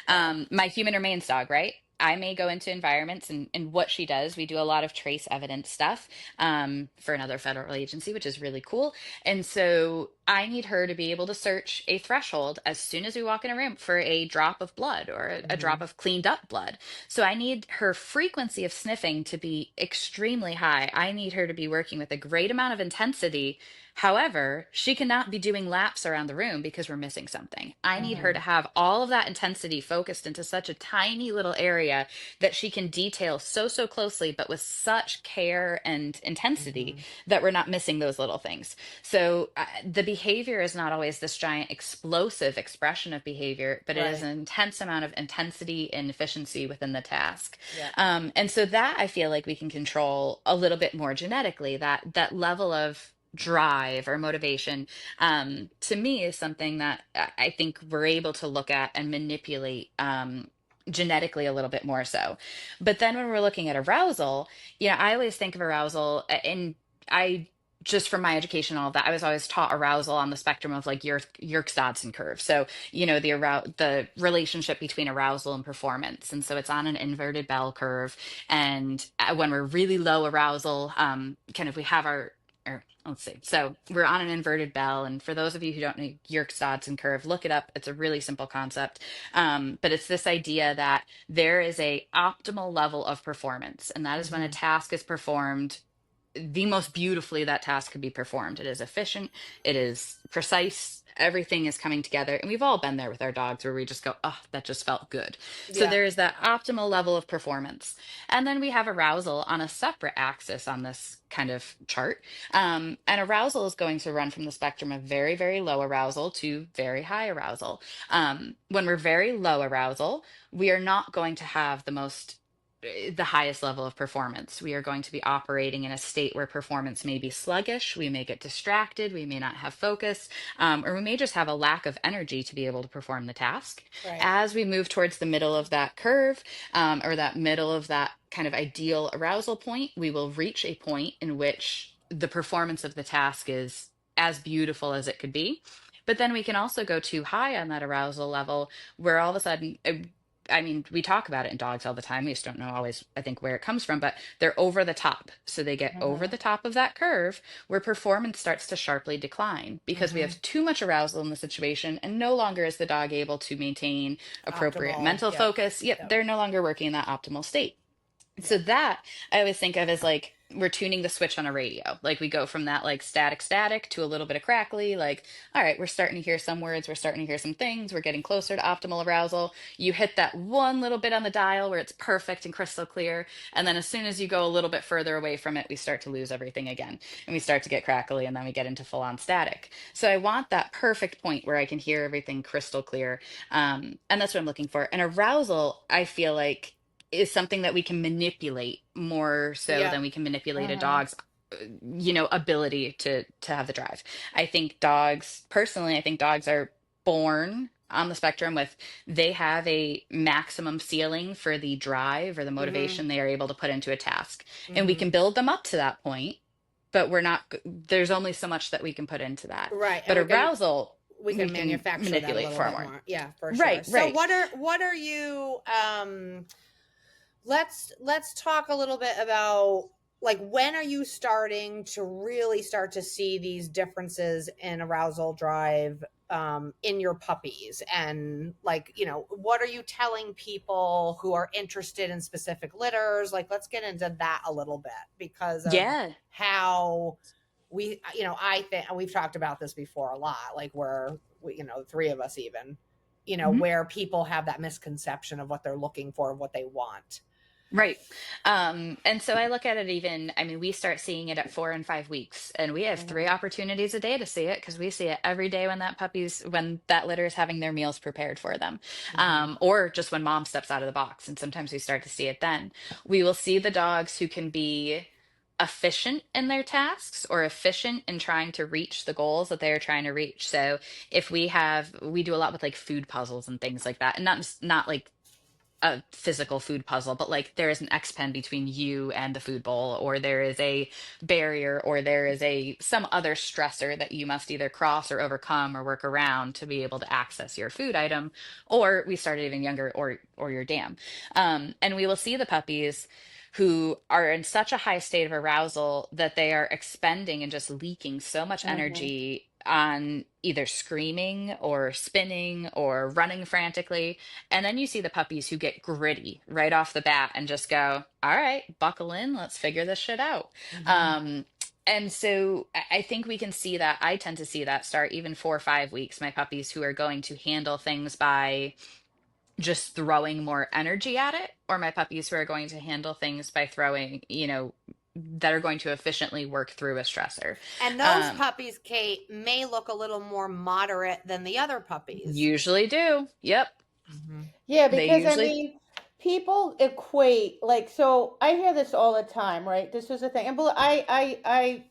So My human remains dog, right? I may go into environments and what she does, we do a lot of trace evidence stuff for another federal agency, which is really cool. And so I need her to be able to search a threshold as soon as we walk in a room for a drop of blood or a drop mhm. of cleaned up blood. So I need her frequency of sniffing to be extremely high. I need her to be working with a great amount of intensity. However, she cannot be doing laps around the room because we're missing something. I need her to Mhm. have all of that intensity focused into such a tiny little area that she can detail so closely, but with such care and intensity Mhm. that we're not missing those little things. So the behavior is not always this giant explosive expression of behavior, but it is Right. an intense amount of intensity and efficiency within the task. Yeah. And so that I feel like we can control a little bit more genetically, that level of drive or motivation to me is something that I think we're able to look at and manipulate genetically a little bit more so. But then when we're looking at arousal, I always think of arousal and I just from my education and all of that, I was always taught arousal on the spectrum of like Yerkes Dodson curve. So, the relationship between arousal and performance. And so it's on an inverted bell curve. And when we're really low arousal, kind of we have or let's see. So we're on an inverted bell. And for those of you who don't know Yerkes Dodson curve, look it up. It's a really simple concept. But it's this idea that there is a optimal level of performance. And that is when a Mhm. task is performed the most beautifully that task could be performed. It is efficient, it is precise, everything is coming together. And we've all been there with our dogs where we just go, oh, that just felt good. So Yeah. there is that optimal level of performance. And then we have arousal on a separate axis on this kind of chart. And arousal is going to run from the spectrum of very, very low arousal to very high arousal. When we're very low arousal, we are not going to have the highest level of performance. We are going to be operating in a state where performance may be sluggish, we may get distracted, we may not have focus, or we may just have a lack of energy to be able to perform the task. Right. As we move towards the middle of that curve, or that middle of that kind of ideal arousal point, we will reach a point in which the performance of the task is as beautiful as it could be. But then we can also go too high on that arousal level where all of a sudden, I mean, we talk about it in dogs all the time. We just don't know always, I think, where it comes from, but they're over the top. So they get over Mhm. the top of that curve where performance starts to sharply decline because we Mhm. have too much arousal in the situation and no longer is the dog able to maintain appropriate Optimal. mental Yep. focus. Yep, Yep. they're no longer working in that optimal state. So Yep. that I always think of as like we're tuning the switch on a radio. Like we go from that like static to a little bit of crackly, like, all right, we're starting to hear some words, we're starting to hear some things, we're getting closer to optimal arousal. You hit that one little bit on the dial where it's perfect and crystal clear. And then as soon as you go a little bit further away from it, we start to lose everything again. And we start to get crackly and then we get into full on static. So I want that perfect point where I can hear everything crystal clear. And that's what I'm looking for. And arousal, I feel like is something that we can manipulate more so than Yep. we can manipulate a Mhm. dog's ability to have the drive. I think dogs personally, I think dogs are born on the spectrum with they have a maximum ceiling for the drive or the Mhm. motivation they are able to put into a task, and we Mhm. can build them up to that point, but we're not there's only so much that we can put into that. Right. And But we're gonna arousal, we we can can manufacture that a manipulate little far bit more. more. Yeah, for sure. Right, So right. what are you let's talk a little bit about like when are you starting to really start to see these differences in arousal drive in your puppies, and like, you know, what are you telling people who are interested in specific litters? Like, let's get into that a little bit because of Yeah. how we, you know, I think we've talked about this before a lot, like where we, you know, the three of us even, you know, Mhm. where people have that misconception of what they're looking for, what they want. Right. And so I look at it even, I mean, we start seeing it at 4 and 5 weeks, and we have three Mhm. opportunities a day to see it because we see it every day when that litter is having their meals prepared for them. Mm-hmm. Or just when mom steps out of the box. And sometimes we start to see it then. We will see the dogs who can be efficient in their tasks or efficient in trying to reach the goals that they are trying to reach. So if we do a lot with like food puzzles and things like that, and not like a physical food puzzle, but like there is an X pen between you and the food bowl, or there is a barrier, or there is a some other stressor that you must either cross or overcome or work around to be able to access your food item. Or we started even younger, or your dam. And we will see the puppies who are in such a high state of arousal that they are expending and just leaking so much Mhm. energy on either screaming or spinning or running frantically. And then you see the puppies who get gritty right off the bat and just go, all right, buckle in, let's figure this shit out. Mm-hmm. Um, and so I think we can see that. I tend to see that start even 4 or 5 weeks. My puppies who are going to handle things by just throwing more energy at it, or my puppies who are going to handle things by throwing, that are going to efficiently work through a stressor. And those Um, puppies, Kate, may look a little more moderate than the other puppies. Usually do. Yep. Mm-hmm. Yeah, They because I usually, mean, people equate like so. I hear this all the time, right? This was a thing, and I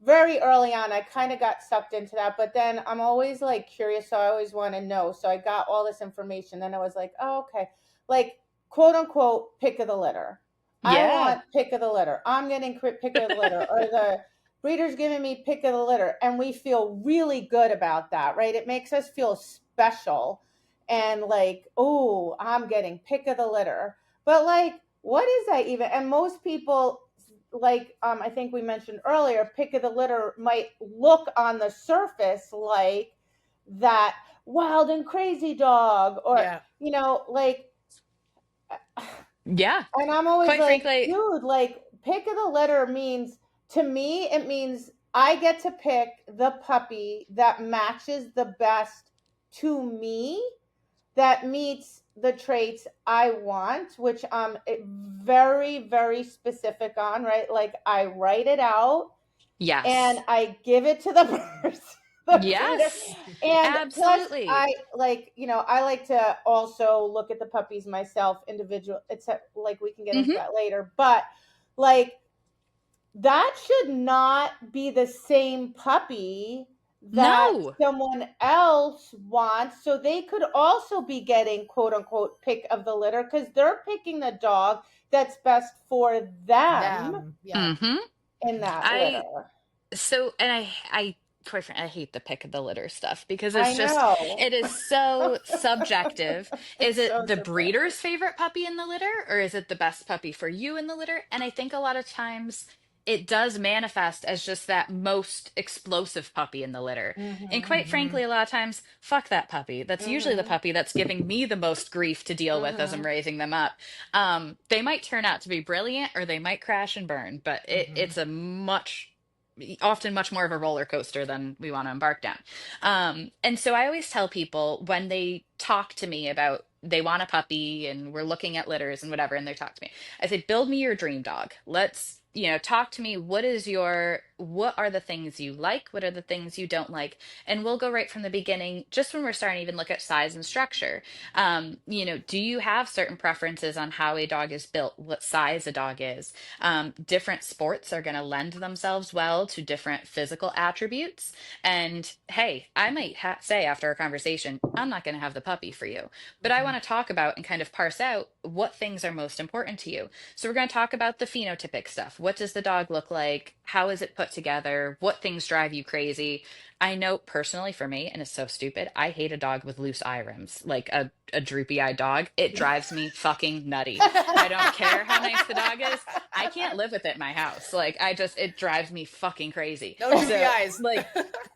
very early on, I kind of got sucked into that, but then I'm always like curious, so I always want to know. So I got all this information, then I was like, oh, okay, like quote unquote, pick of the litter. I yeah. want pick of the litter. I'm getting pick of the litter, or the breeder's giving me pick of the litter, and we feel really good about that, right? It makes us feel special, and like, oh, I'm getting pick of the litter, but like, what is that even? And most people like I think we mentioned earlier, pick of the litter might look on the surface like that wild and crazy dog, or Yeah. like, Yeah. and I'm always Quite like, frankly, dude, like pick of the litter means, to me, it means I get to pick the puppy that matches the best to me, that meets the traits I want, which I'm very, very specific on, right? Like I write it out and yes. I give it to the person, the breeder. Yes. And plus, Absolutely. I like, I like to also look at the puppies myself, individual. It's like we can get into Hmm. that later, but like that should not be the same puppy that No. someone else wants. So they could also be getting quote unquote pick of the litter because they're picking the dog that's best for them Them. Yeah. Hmm. in that I litter. so and I quite frankly, I hate the pick of the litter stuff because I know. it is so subjective. Is It's it so the breeder's subjective. favorite puppy in the litter, or is it the best puppy for you in the litter? And I think a lot of times it does manifest as just that most explosive puppy in the litter. And Mm-hmm. quite Mm-hmm. frankly, a lot of times, fuck that puppy. That's usually the Mm-hmm. puppy that's giving me the most grief to deal with as I'm Mm-hmm. raising them up. They might turn out to be brilliant or they might crash and burn, but Mm-hmm. it's a often much more of a roller coaster than we want to embark down. And so I always tell people when they talk to me about they want a puppy and we're looking at litters and whatever, and they talk to me, I say, build me your dream dog. Let's, talk to me. What are the things you like? What are the things you don't like? And we'll go right from the beginning, just when we're starting to even look at size and structure. Do you have certain preferences on how a dog is built, what size a dog is? Different sports are going to lend themselves well to different physical attributes. And hey, I might say after a conversation, I'm not going to have the puppy for you, but I Mm-hmm. want to talk about and kind of parse out what things are most important to you. So we're going to talk about the phenotypic stuff. what does the dog look like? How is it put together? What things drive you crazy? I know personally for me, and it's so stupid, I hate a dog with loose eye rims, like a droopy eyed dog. It drives me fucking nutty. I don't care how nice the dog is. I can't live with it in my house. Like, it drives me fucking crazy. No droopy So, eyes. like,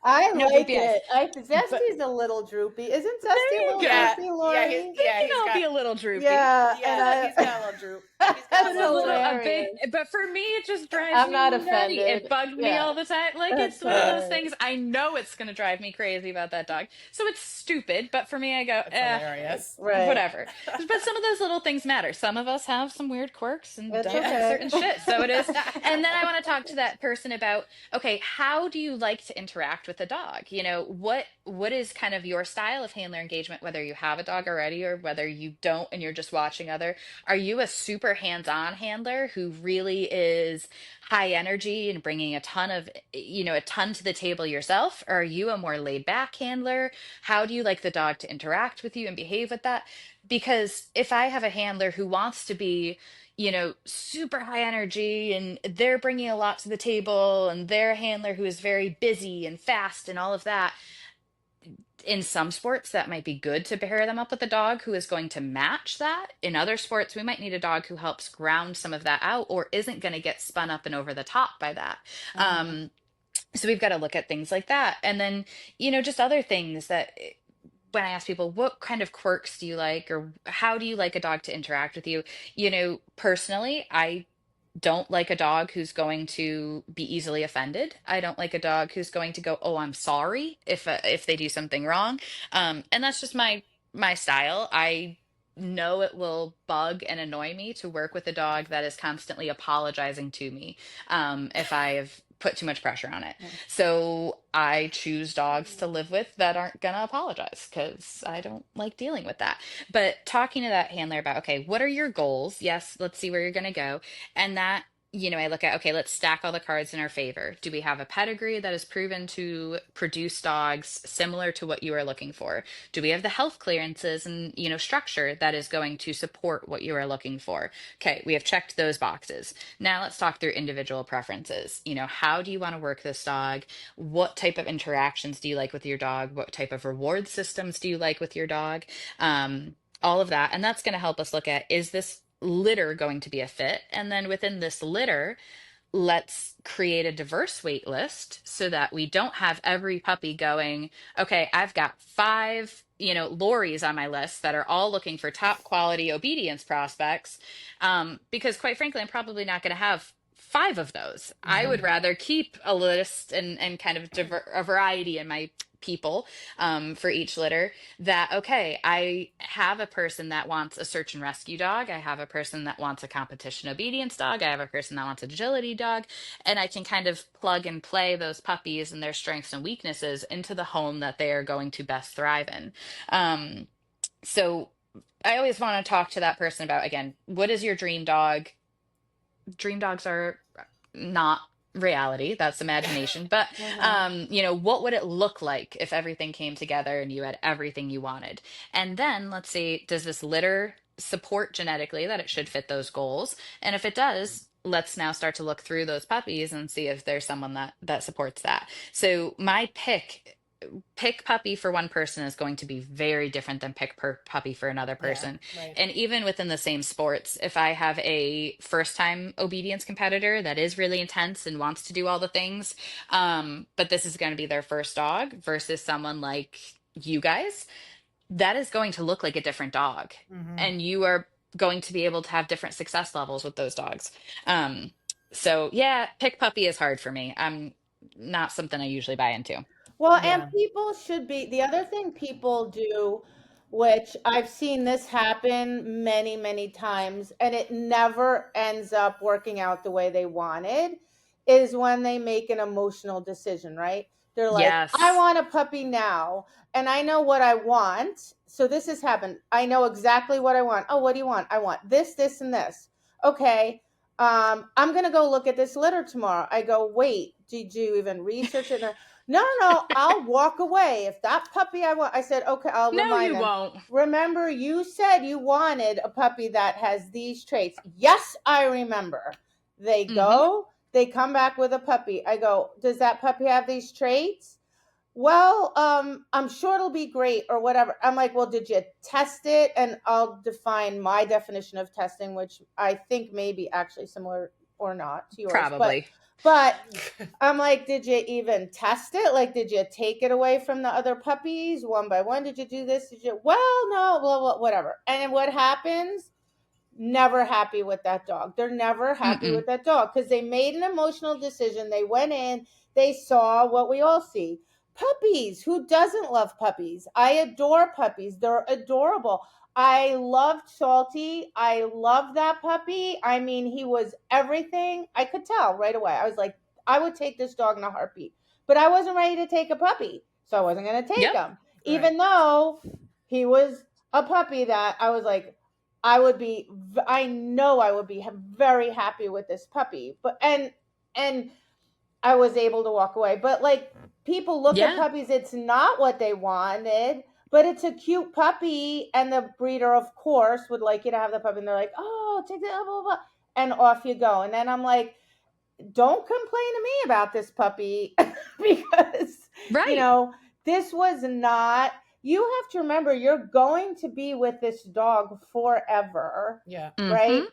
I no like droopy eyes. it. Zesty's a little droopy. Isn't Zesty a little Yeah, droopy, yeah, Lori? he's They can all got, be a little droopy. Yeah, yeah, he's got a little droop. He's got That's a It's little a droop. big, hilarious. but for me, it just drives I'm me not nutty. offended. It bugs me Yeah. all the time. Like, That's it's one of those hilarious. things. I know it's going to drive me crazy about that dog. So it's stupid, but for me, I go, That's hilarious. Right. whatever. But some of those little things matter. Some of us have some weird quirks and That's don't okay. certain shit. So it is. And then I want to talk to that person about, okay, how do you like to interact with a dog? You know, what is kind of your style of handler engagement, whether you have a dog already or whether you don't and you're just watching other. Are you a super hands-on handler who really is high energy and bringing a ton to the table yourself? Or are you a more laid back handler? How do you like the dog to interact with you and behave with that? Because if I have a handler who wants to be, super high energy and they're bringing a lot to the table and they're a handler who is very busy and fast and all of that, in some sports that might be good to pair them up with a dog who is going to match that. In other sports, we might need a dog who helps ground some of that out or isn't going to get spun up and over the top by that. So we've got to look at things like that. And then, just other things that when I ask people, what kind of quirks do you like, or how do you like a dog to interact with you? Personally, I don't like a dog who's going to be easily offended. I don't like a dog who's going to go, "Oh, I'm sorry," if they do something wrong. And that's just my style. I know it will bug and annoy me to work with a dog that is constantly apologizing to me, if I have put too much pressure on it. So I choose dogs to live with that aren't gonna apologize because I don't like dealing with that. But talking to that handler about, okay, what are your goals? Yes, let's see where you're gonna go. And that, I look at, okay, let's stack all the cards in our favor. Do we have a pedigree that is proven to produce dogs similar to what you are looking for? Do we have the health clearances and, structure that is going to support what you are looking for? Okay, we have checked those boxes. Now let's talk through individual preferences. How do you want to work this dog? What type of interactions do you like with your dog? What type of reward systems do you like with your dog? All of that. And that's going to help us look at, is this litter going to be a fit? And then within this litter, let's create a diverse wait list so that we don't have every puppy going, okay, I've got 5, Lorries on my list that are all looking for top quality obedience prospects. Because quite frankly, I'm probably not going to have 5 of those. I would rather keep a list and kind of a variety in my people, for each litter, that, okay, I have a person that wants a search and rescue dog. I have a person that wants a competition obedience dog. I have a person that wants agility dog. And I can kind of plug and play those puppies and their strengths and weaknesses into the home that they are going to best thrive in. So I always want to talk to that person about, again, what is your dream dog? Dream dogs are not reality, that's imagination, but what would it look like if everything came together and you had everything you wanted? And then let's see, does this litter support genetically that it should fit those goals? And if it does, let's now start to look through those puppies and see if there's someone that supports that. So my pick puppy for one person is going to be very different than pick puppy for another person. Yeah, right. And even within the same sports, if I have a first time obedience competitor that is really intense and wants to do all the things, but this is going to be their first dog versus someone like you guys, that is going to look like a different dog. And you are going to be able to have different success levels with those dogs. So yeah, pick puppy is hard for me. I'm not something I usually buy into. Well, Yeah. and people should be, the other thing people do, which I've seen this happen many, many times, and it never ends up working out the way they wanted, is when they make an emotional decision, right? They're like, Yes. I want a puppy now, and I know what I want. So this has happened. I know exactly what I want. Oh, what do you want? I want this, this, and this. Okay. I'm going to go look at this litter tomorrow. I go, wait, did you even research it? No, I'll walk away. If that puppy I want, I said, okay, I'll No, remind you them. won't. Remember, you said you wanted a puppy that has these traits. Yes, I remember. They go, they come back with a puppy. I go, does that puppy have these traits? Well, I'm sure it'll be great or whatever. I'm like, well, did you test it? And I'll define my definition of testing, which I think may be actually similar or not to yours. Probably. But I'm like, did you even test it? Like, did you take it away from the other puppies one by one? Did you do this? Did you? Well, no, blah, blah, whatever. And then what happens? Never happy with that dog. They're never happy with that dog because they made an emotional decision. They went in, they saw what we all see. Puppies. Who doesn't love puppies? I adore puppies. They're adorable. I loved Salty. I loved that puppy. I mean, he was everything. I could tell right away. I was like, I would take this dog in a heartbeat. But I wasn't ready to take a puppy. So I wasn't going to take him. Even though he was a puppy that I was like, I know I would be very happy with this puppy. But and I was able to walk away. But like, people look at puppies, it's not what they wanted, but it's a cute puppy. And the breeder, of course, would like you to have the puppy. And they're like, oh, take the blah, blah, blah. And off you go. And then I'm like, don't complain to me about this puppy because, you know, this was not, you have to remember, you're going to be with this dog forever. Yeah. Right.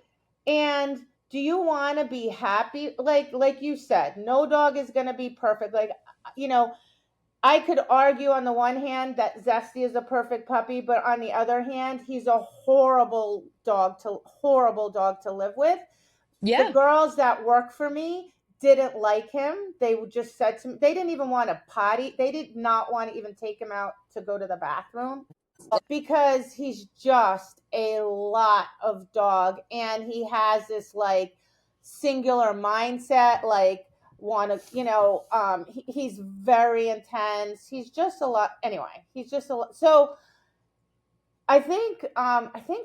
And do you want to be happy? Like you said, no dog is going to be perfect. Like, you know, I could argue on the one hand that Zesty is a perfect puppy, but on the other hand, he's a horrible dog to live with. The girls that work for me didn't like him. They just said to me, they didn't even want to potty. They did not want to even take him out to go to the bathroom because he's just a lot of dog. And he has this like singular mindset, like want to, you know, he's very intense. He's just a lot. Anyway, he's just a lot. So I think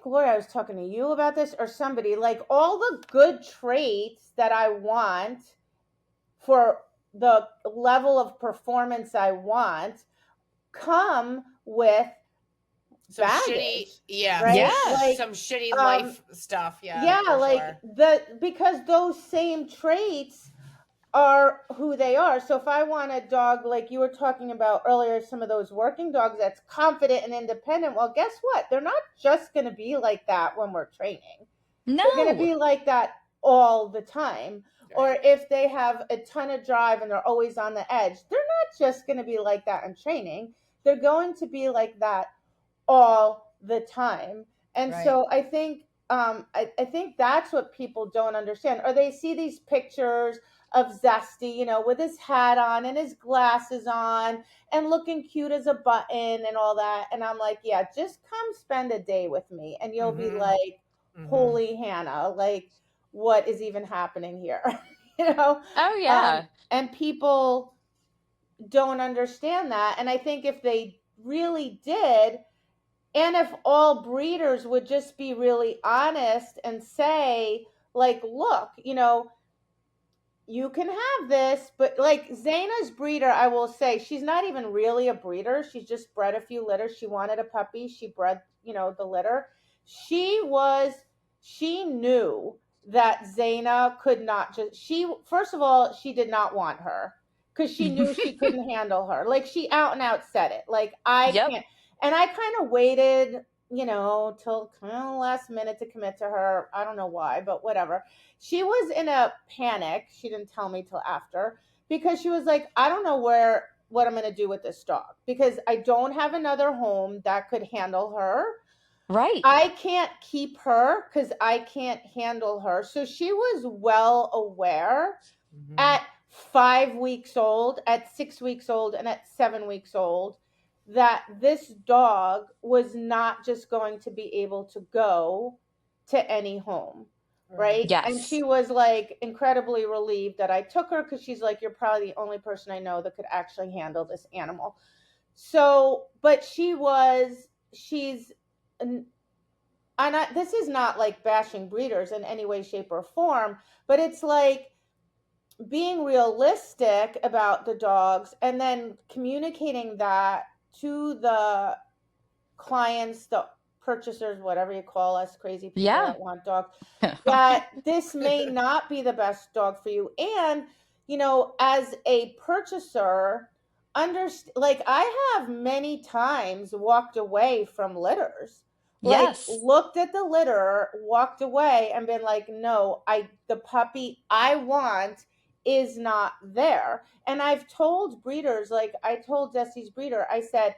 Lori, I was talking to you about this or somebody, like all the good traits that I want for the level of performance I want come with some baggage, shitty, right? Like, some shitty life stuff. Like because those same traits are who they are. So if I want a dog, like you were talking about earlier, some of those working dogs that's confident and independent, well, guess what? They're not just going to be like that when we're training. No. They're going to be like that all the time. Right. Or if they have a ton of drive and they're always on the edge, they're not just going to be like that in training. They're going to be like that all the time. And so I think I think that's what people don't understand. Or they see these pictures of Zesty, you know, with his hat on and his glasses on and looking cute as a button and all that. And I'm like, yeah, just come spend a day with me and you'll be like, holy Hannah, like what is even happening here? You know? Oh yeah. And people don't understand that. And I think if they really did, and if all breeders would just be really honest and say, like, look, you know, you can have this, but like Zaina's breeder, I will say, she's not even really a breeder. She's just bred a few litters. She wanted a puppy. She bred, you know, the litter. She knew that Zaina could not first of all, she did not want her because she knew she couldn't handle her. Like she out and out said it. Like I can't. And I kind of waited, you know, till kind of the last minute to commit to her. I don't know why, but whatever. She was in a panic. She didn't tell me till after because she was like, I don't know what I'm going to do with this dog because I don't have another home that could handle her. Right. I can't keep her because I can't handle her. So she was well aware at 5 weeks old, at 6 weeks old, and at 7 weeks old that this dog was not just going to be able to go to any home. Right. Yes. And she was like incredibly relieved that I took her because she's like, you're probably the only person I know that could actually handle this animal. So, but this is not like bashing breeders in any way, shape, or form, but it's like being realistic about the dogs and then communicating that to the clients, the purchasers, whatever you call us, crazy people Yeah. that want dogs, that this may not be the best dog for you. And, as a purchaser, like I have many times walked away from litters, like Yes. looked at the litter, walked away and been like, no, the puppy I want is not there. And I've told breeders, like I told Jesse's breeder, I said,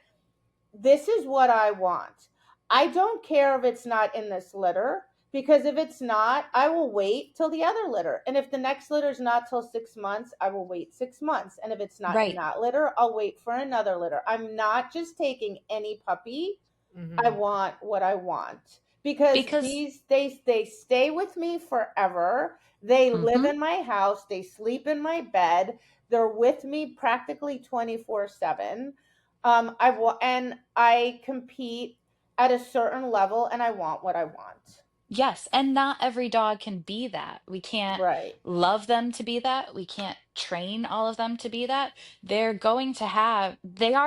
this is what I want. I don't care if it's not in this litter, because if it's not, I will wait till the other litter. And if the next litter is not till 6 months, I will wait 6 months. And if it's not in Right. that litter, I'll wait for another litter. I'm not just taking any puppy. I want what I want, because Because these they stay with me forever. They live Mhm. in my house, they sleep in my bed, they're with me practically 24/7. And I compete at a certain level, and I want what I want. Yes, and not every dog can be that. We can't Right. love them to be that. We can't train all of them to be that. They are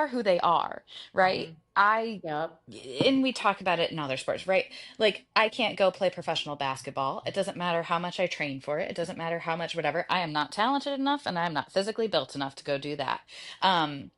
who they are, right? Yep. And we talk about it in other sports, right? Like, I can't go play professional basketball. It doesn't matter how much I train for it. It doesn't matter how much whatever. I am not talented enough and I'm not physically built enough to go do that. Um,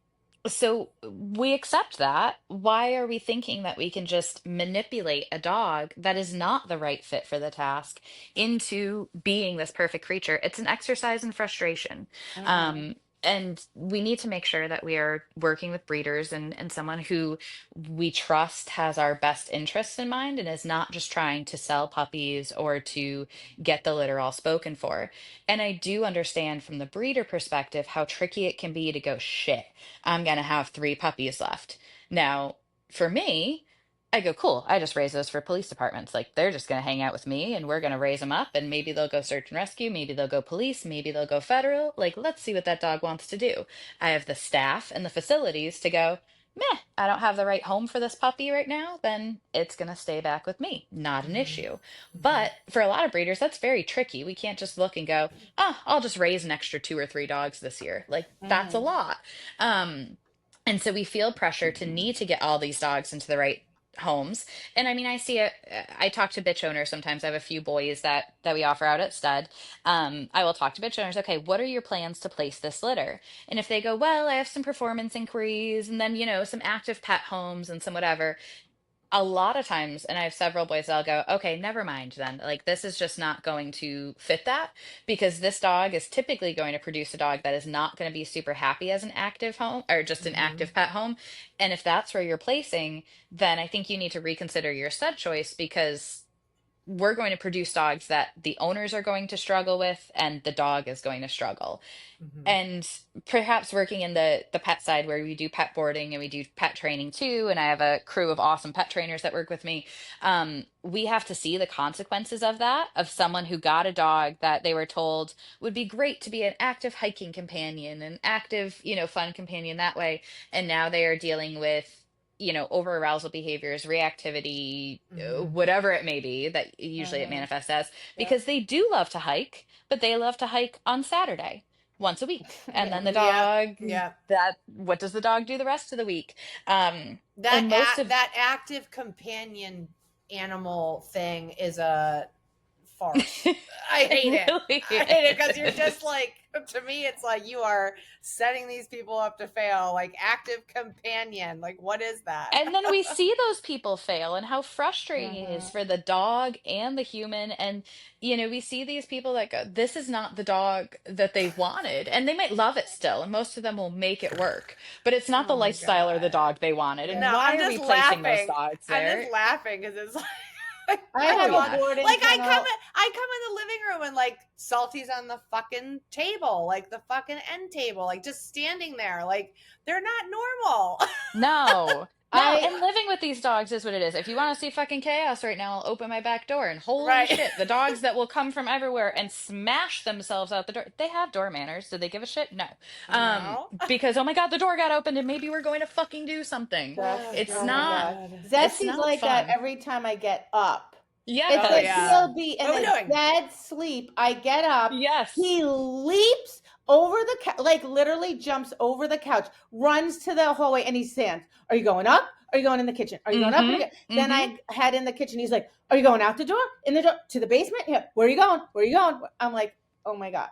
so we accept that. Why are we thinking that we can just manipulate a dog that is not the right fit for the task into being this perfect creature? It's an exercise in frustration. Mm-hmm. Um, and we need to make sure that we are working with breeders and someone who we trust has our best interests in mind and is not just trying to sell puppies or to get the litter all spoken for. And I do understand from the breeder perspective how tricky it can be to go, shit, I'm going to have 3 puppies left. Now, for me, I go, cool. I just raise those for police departments. Like, they're just going to hang out with me and we're going to raise them up and maybe they'll go search and rescue. Maybe they'll go police. Maybe they'll go federal. Like, let's see what that dog wants to do. I have the staff and the facilities to go, meh, I don't have the right home for this puppy right now. Then it's going to stay back with me. Not an issue. But for a lot of breeders, that's very tricky. We can't just look and go, oh, I'll just raise an extra 2 or 3 dogs this year. Like, that's a Mm-hmm. lot. Um, and so we feel pressure to need to get all these dogs into the right homes. And I mean, I see it. I talk to bitch owners sometimes. I have a few boys that we offer out at stud. I will talk to bitch owners. Okay, what are your plans to place this litter? And if they go, well, I have some performance inquiries and then, some active pet homes and some whatever, a lot of times, and I have several boys that'll go, okay, never mind then. Like, this is just not going to fit that, because this dog is typically going to produce a dog that is not going to be super happy as an active home or just an active pet home. And if that's where you're placing, then I think you need to reconsider your stud choice, because we're going to produce dogs that the owners are going to struggle with and the dog is going to struggle. And perhaps working in the pet side where we do pet boarding and we do pet training too, and I have a crew of awesome pet trainers that work with me, we have to see the consequences of that, of someone who got a dog that they were told would be great to be an active hiking companion, an active, fun companion that way, and now they are dealing with over arousal behaviors, reactivity, whatever it may be that usually it Mm-hmm. manifests as, Yep. because they do love to hike, but they love to hike on Saturday once a week. And then Yeah. the dog, Yeah. what does the dog do the rest of the week? That And most of that active companion animal thing is a farce. I hate it. really I hate it because you're is. just like, to me, it's like you are setting these people up to fail. Like, active companion, like, what is that? And then we see those people fail and how frustrating it Mm-hmm. is for the dog and the human. And, we see these people that go, this is not the dog that they wanted. And they might love it still. And most of them will make it work. But it's not the Oh my lifestyle or the God. dog they wanted. And No, why I'm are we just placing those laughing. dogs I'm there? just laughing because it's like, I I have Oh, a want, yeah. boarding like, kennel. I come in the living room and like Salty's on the fucking table, like the fucking end table, like just standing there, like they're not normal. No. No, I and living with these dogs is what it is. If you want to see fucking chaos right now, I'll open my back door and holy Right. shit, the dogs that will come from everywhere and smash themselves out the door. They have door manners. Do they give a shit? No. No. Because oh my God, the door got opened and maybe we're going to fucking do something. Just, It's oh my not, God. it's Zessy's not like that fun. every time I get up. Yeah. It's Oh, like yeah. he'll be in What are we a doing? dead sleep. I get up. Yes. He leaps over the couch, like literally jumps over the couch, runs to the hallway, and he stands. Are you going up? Are you going in the kitchen? Are you going up? Then I head in the kitchen. He's like, are you going out the door? In the door? To the basement? Yeah. Where are you going? Where are you going? I'm like, oh my God.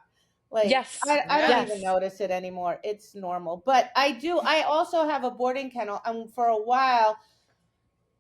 Like, Yes. I don't even notice it anymore. It's normal. But I also have a boarding kennel. And for a while,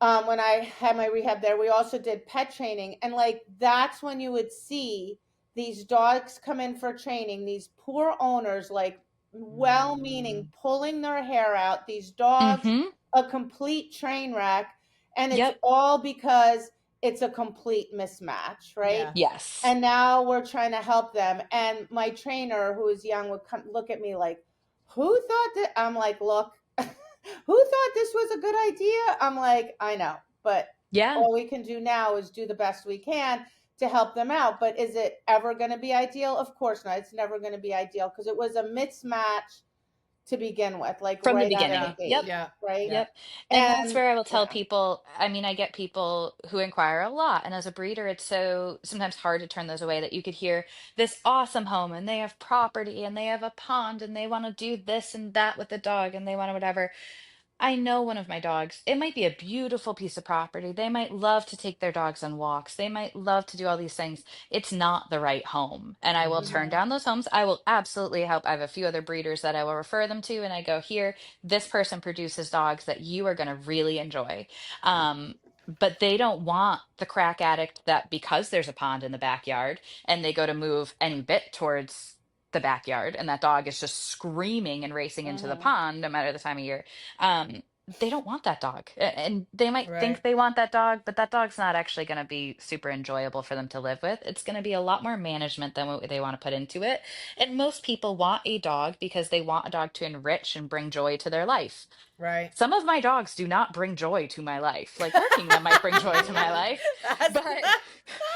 when I had my rehab there, we also did pet training. And like, that's when you would see these dogs come in for training, these poor owners, like well-meaning, pulling their hair out, these dogs, a complete train wreck. And it's all because it's a complete mismatch, right? Yeah. Yes. And now we're trying to help them. And my trainer, who is young, would come look at me like, who thought that? I'm like, look, who thought this was a good idea? I'm like, I know, but all we can do now is do the best we can to help them out. But is it ever going to be ideal? Of course not. It's never going to be ideal because it was a mismatch to begin with, like From the right out of beginning. the gate. Right. Yep. And that's where I will tell people, I mean, I get people who inquire a lot. And as a breeder, it's so sometimes hard to turn those away that you could hear this awesome home and they have property and they have a pond and they want to do this and that with the dog and they want to whatever. I know one of my dogs, it might be a beautiful piece of property. They might love to take their dogs on walks. They might love to do all these things. It's not the right home. And I will turn down those homes. I will absolutely help. I have a few other breeders that I will refer them to. And I go, here, this person produces dogs that you are going to really enjoy. But they don't want the crack addict that because there's a pond in the backyard and they go to move any bit towards the backyard and that dog is just screaming and racing into the pond no matter the time of year. They don't want that dog. And they might think they want that dog, but that dog's not actually going to be super enjoyable for them to live with. It's going to be a lot more management than what they want to put into it. And most people want a dog because they want a dog to enrich and bring joy to their life. Right. Some of my dogs do not bring joy to my life. Like working them might bring joy to my life, but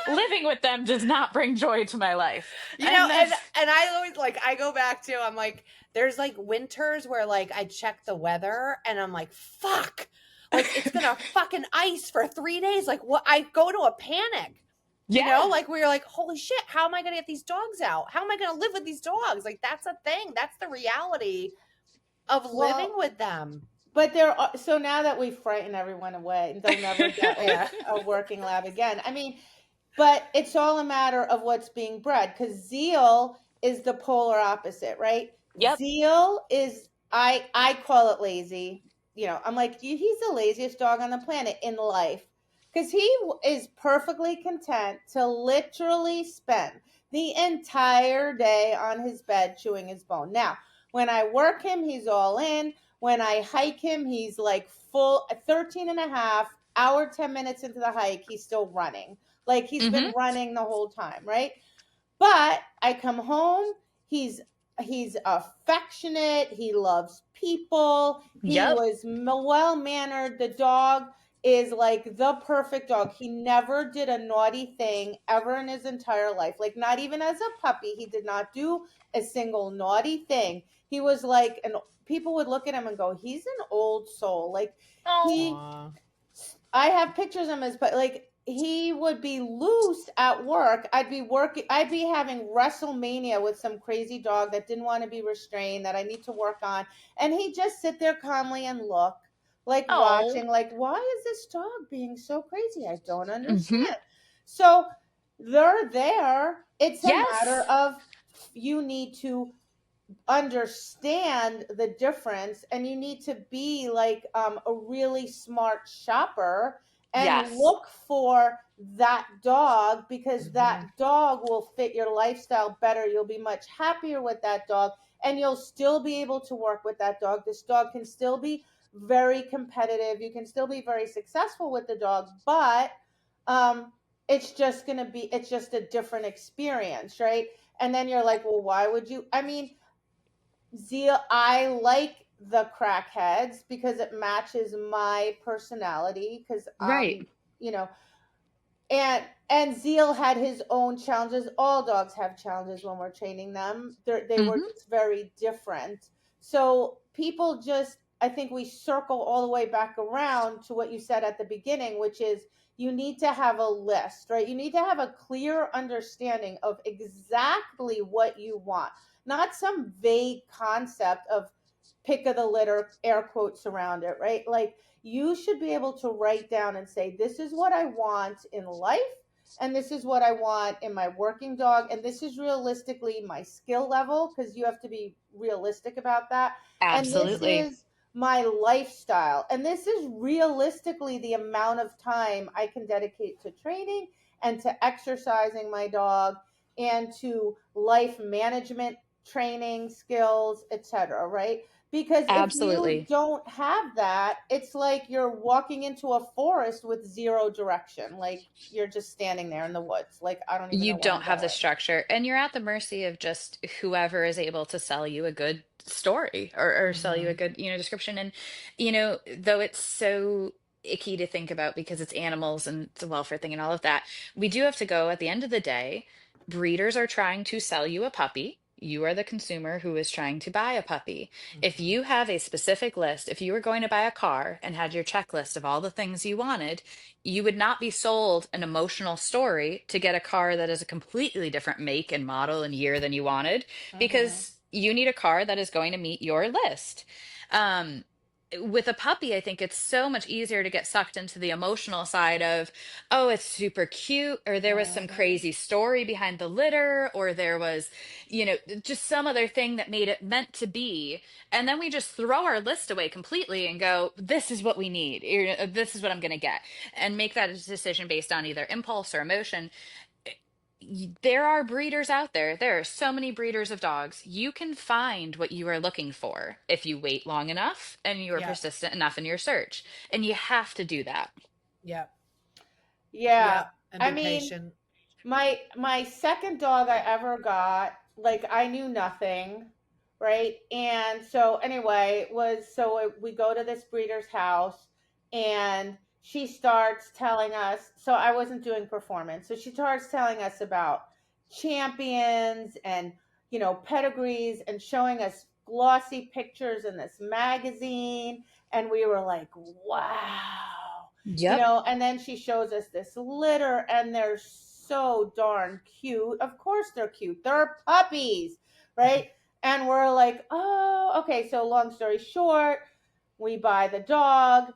living with them does not bring joy to my life. You know, and I always like, I go back to, I'm like, there's like winters where like I check the weather and I'm like, fuck, like it's gonna fucking ice for 3 days. Like what? I go to a panic. You know, like we're like, holy shit, how am I gonna get these dogs out? How am I gonna live with these dogs? Like that's a thing. That's the reality of living with them. But there are, so now that we've frightened everyone away, they'll never get a working lab again. I mean, but it's all a matter of what's being bred because Zeal is the polar opposite, right? Zeal is, I call it lazy. You know, I'm like, he's the laziest dog on the planet in life because he is perfectly content to literally spend the entire day on his bed chewing his bone. Now, when I work him, he's all in. When I hike him, he's like full 13 and a half hour, 10 minutes into the hike, he's still running. Like he's been running the whole time, right? But I come home, he's affectionate, he loves people, he was well-mannered. The dog is like the perfect dog. He never did a naughty thing ever in his entire life. Like not even as a puppy, he did not do a single naughty thing. He was like people would look at him and go, he's an old soul. Like I have pictures of him but like he would be loose at work. I'd be having WrestleMania with some crazy dog that didn't want to be restrained that I need to work on. And he'd just sit there calmly and look, like watching, like, why is this dog being so crazy? I don't understand. So they're there. It's a matter of you need to understand the difference and you need to be like a really smart shopper and look for that dog because that dog will fit your lifestyle better. You'll be much happier with that dog and you'll still be able to work with that dog. This dog can still be very competitive. You can still be very successful with the dog, but it's just a different experience, right? And then you're like, well, why would you? I mean, Zeal, I like the crackheads because it matches my personality because you know, and Zeal had his own challenges. All dogs have challenges when we're training them. They were just very different. So people just, I think we circle all the way back around to what you said at the beginning, which is you need to have a list, right? You need to have a clear understanding of exactly what you want. Not some vague concept of pick of the litter, air quotes around it, right? Like you should be able to write down and say, this is what I want in life, and this is what I want in my working dog, and this is realistically my skill level, because you have to be realistic about that. And this Absolutely. is my lifestyle. And this is realistically the amount of time I can dedicate to training and to exercising my dog and to life management training skills, etc., right? Because if you Absolutely. don't have that, it's like you're walking into a forest with zero direction. Like you're just standing there in the woods. Like I don't even You know where don't I'm have the going. structure, and you're at the mercy of just whoever is able to sell you a good story, or sell you a Hmm. good, description. And though it's so icky to think about because it's animals and it's a welfare thing and all of that, we do have to go at the end of the day. Breeders are trying to sell you a puppy. You are the consumer who is trying to buy a puppy. If Hmm. you have a specific list, if you were going to buy a car and had your checklist of all the things you wanted, you would not be sold an emotional story to get a car that is a completely different make and model and year than you wanted, Hmm. because you need a car that is going to meet your list. Um, with a puppy, I think it's so much easier to get sucked into the emotional side of, oh, it's super cute, or there was some Hmm. crazy story behind the litter, or there was, just some other thing that made it meant to be. And then we just throw our list away completely and go, this is what we need, this is what I'm going to get, and make that a decision based on either impulse or emotion. There are breeders out there. There are so many breeders of dogs. You can find what you are looking for if you wait long enough and you are Yeah. persistent enough in your search. And you have to do that. Yeah. Yeah. Yeah. And I be mean, patient. my second dog I ever got, like I knew nothing, right? And so anyway, we go to this breeder's house, and she starts telling us, so I wasn't doing performance. So she starts telling us about champions and pedigrees, and showing us glossy pictures in this magazine, and we were like, wow. Yep. And then she shows us this litter, and they're so darn cute. Of course they're cute. They're puppies, right? And we're like, oh, okay. So long story short, we buy the dog.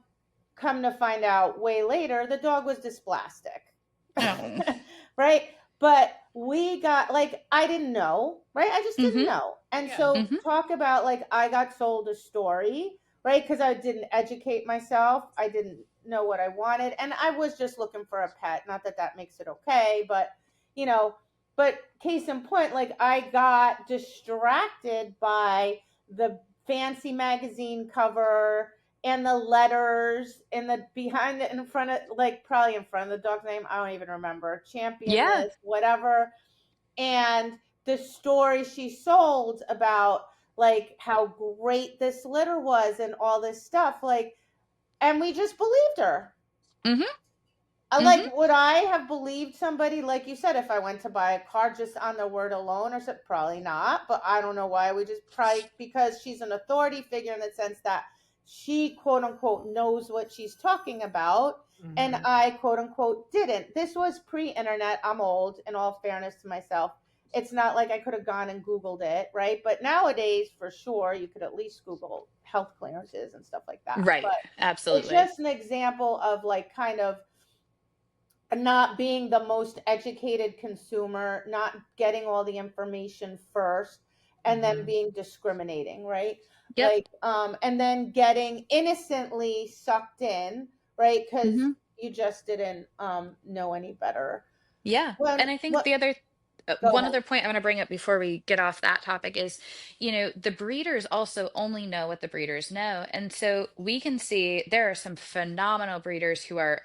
Come to find out way later, the dog was dysplastic. Oh. Right? But we got, like, I didn't know, right? I just didn't Mm-hmm. know. And Yeah. so Mm-hmm. talk about, like, I got sold a story, right? Because I didn't educate myself. I didn't know what I wanted. And I was just looking for a pet. Not that that makes it okay, you know, but case in point, like, I got distracted by the fancy magazine cover and the letters and the behind it, in front of, like, probably in front of the dog's name, I don't even remember, champion Yeah. this, whatever. And the story she sold about, like, how great this litter was and all this stuff, like, and we just believed her. Mm-hmm. Like, Mm-hmm. would I have believed somebody, like you said, if I went to buy a car just on the word alone, or something? Probably not. But I don't know why. We just, probably because she's an authority figure, in the sense that she, quote unquote, knows what she's talking about, and Hmm. I, quote unquote, didn't. This was pre-internet. I'm old, in all fairness to myself. It's not like I could have gone and Googled it, right? But nowadays, for sure, you could at least Google health clearances and stuff like that. Right. But it's Absolutely. just an example of, like, kind of not being the most educated consumer, not getting all the information first, and then Hmm. being discriminating, right? Yep. Like, and then getting innocently sucked in, right? Because Mm-hmm. you just didn't know any better. Yeah. When And I think what? the other Go one ahead. other point I want to bring up before we get off that topic is, the breeders also only know what the breeders know. And so we can see there are some phenomenal breeders who are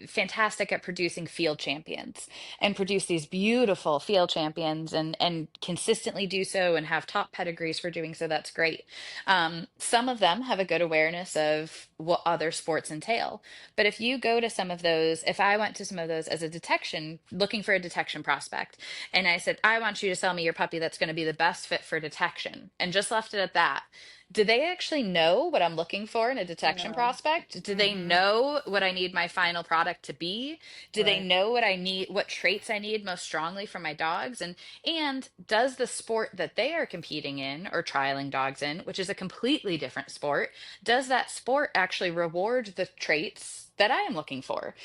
fantastic at producing field champions and produce these beautiful field champions, and consistently do so and have top pedigrees for doing so. That's great. Some of them have a good awareness of what other sports entail. But if you go to some of those, if I went to some of those as a detection, looking for a detection prospect, and I said, I want you to sell me your puppy that's going to be the best fit for detection, and just left it at that, do they actually know what I'm looking for in a detection No. prospect? Do they know what I need my final product to be? Do they Right. know what I need, what traits I need most strongly from my dogs? And does the sport that they are competing in or trialing dogs in, which is a completely different sport, does that sport actually reward the traits that I am looking for?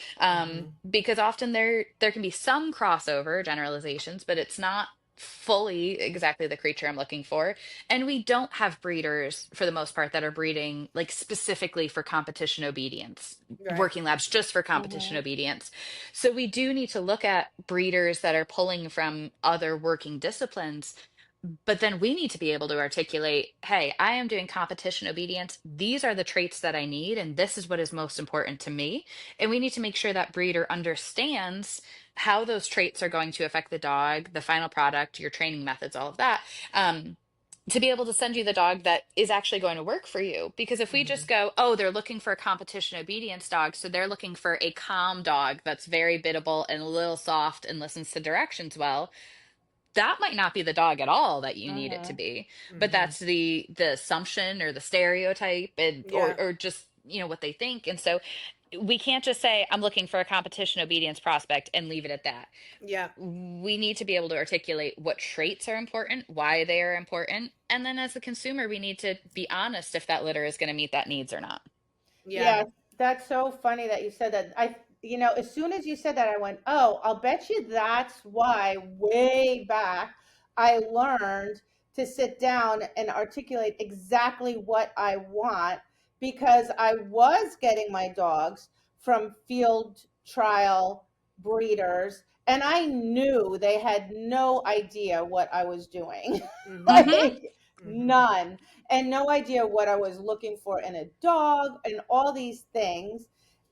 Because often there can be some crossover generalizations, but it's not fully exactly the creature I'm looking for. And we don't have breeders for the most part that are breeding like specifically for competition obedience, Right. working labs just for competition Mhm. obedience. So we do need to look at breeders that are pulling from other working disciplines, but then we need to be able to articulate, hey, I am doing competition obedience. These are the traits that I need, and this is what is most important to me. And we need to make sure that breeder understands how those traits are going to affect the dog, the final product, your training methods, all of that. To be able to send you the dog that is actually going to work for you. Because if we just go, oh, they're looking for a competition obedience dog, so they're looking for a calm dog that's very biddable and a little soft and listens to directions well, that might not be the dog at all that you need it to Mhm. be. But that's the assumption or the stereotype, and Yeah. or just what they think. And so we can't just say I'm looking for a competition obedience prospect and leave it at that. Yeah. We need to be able to articulate what traits are important, why they are important, and then as the consumer we need to be honest if that litter is going to meet that needs or not. Yeah. Yeah, that's so funny that you said that. As soon as you said that, I went, oh, I'll bet you that's why way back I learned to sit down and articulate exactly what I want because I was getting my dogs from field trial breeders and I knew they had no idea what I was doing. Mm-hmm. Like, none, and no idea what I was looking for in a dog and all these things.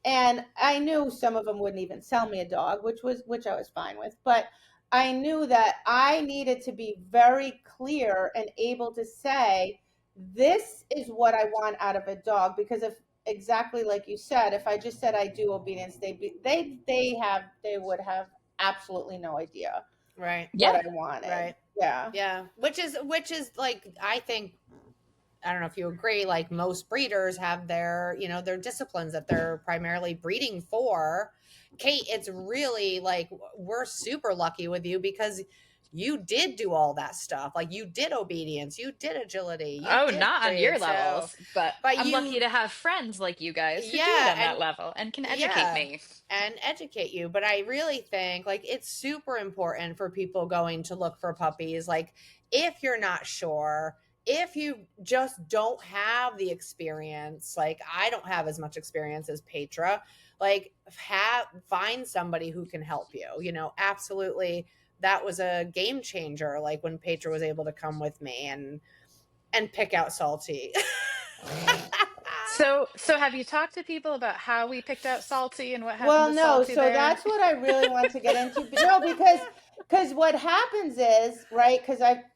And I knew some of them wouldn't even sell me a dog, which I was fine with. But I knew that I needed to be very clear and able to say, this is what I want out of a dog. Because if exactly like you said, if I just said I do obedience, they would have absolutely no idea Right. what Yeah. I wanted. Right. Yeah. Yeah. Which is like, I think, I don't know if you agree, like most breeders have their disciplines that they're primarily breeding for. Kate, it's really like we're super lucky with you because you did do all that stuff. Like you did obedience, you did agility, you Oh, did not on your breed. So, levels, but but I'm lucky you, to have friends like you guys who do it yeah, on and that level and can educate yeah, me. and educate you. But I really think like it's super important for people going to look for puppies. Like if you're not sure, if you just don't have the experience, like I don't have as much experience as Petra, like find somebody who can help you. Absolutely, that was a game changer. Like when Petra was able to come with me and pick out Salty. So have you talked to people about how we picked out Salty and what happened Well, to no, Salty so there? that's what I really want to get into. But no, because what happens is, right,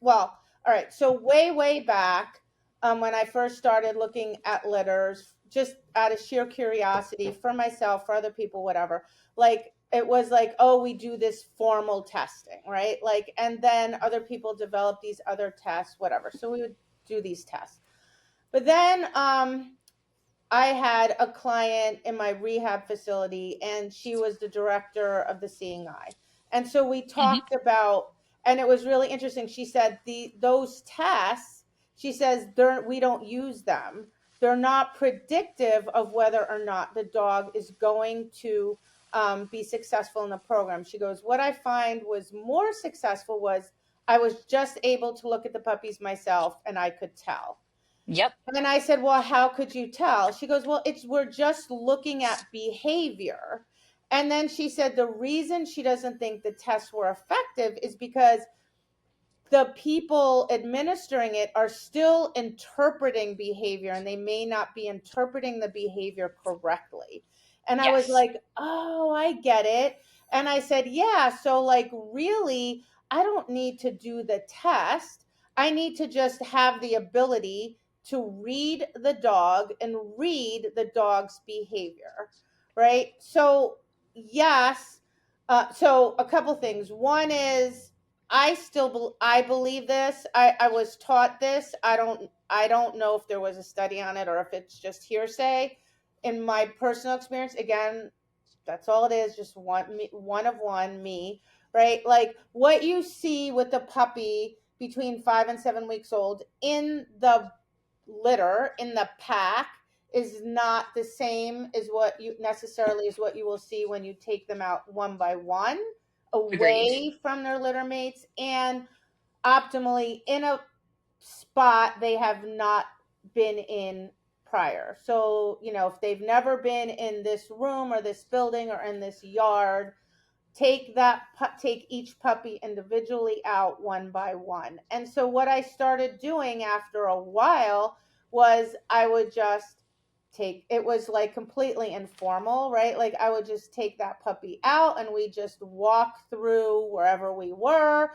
all right, so way back, when I first started looking at litters, just out of sheer curiosity for myself, for other people, whatever, like it was like, oh, we do this formal testing, right? Like, and then other people develop these other tests, whatever. So we would do these tests. But then I had a client in my rehab facility, and she was the director of the Seeing Eye. And so we Hmm. talked about, and it was really interesting. She said those tests, she says we don't use them. They're not predictive of whether or not the dog is going to be successful in the program. She goes, what I find was more successful was I was just able to look at the puppies myself, and I could tell. Yep. And I said, well, how could you tell? She goes, well, we're just looking at behavior. And then she said the reason she doesn't think the tests were effective is because the people administering it are still interpreting behavior and they may not be interpreting the behavior correctly. And I was Yes. like, oh, I get it. And I said, yeah, so like really, I don't need to do the test. I need to just have the ability to read the dog and read the dog's behavior. Right. So, yes. So, a couple things. One is, I believe this. I was taught this. I don't know if there was a study on it or if it's just hearsay. In my personal experience, again, that's all it is, just one of one, me, right? Like what you see with the puppy between 5 and 7 weeks old in the litter, in the pack, is not the same as what you necessarily is what you will see when you take them out one by one Agreed. away from their litter mates and optimally in a spot they have not been in prior. So, if they've never been in this room or this building or in this yard, take each puppy individually out one by one. And so what I started doing after a while was I would just take it was like completely informal, right? Like I would just take that puppy out and we just walk through wherever we were,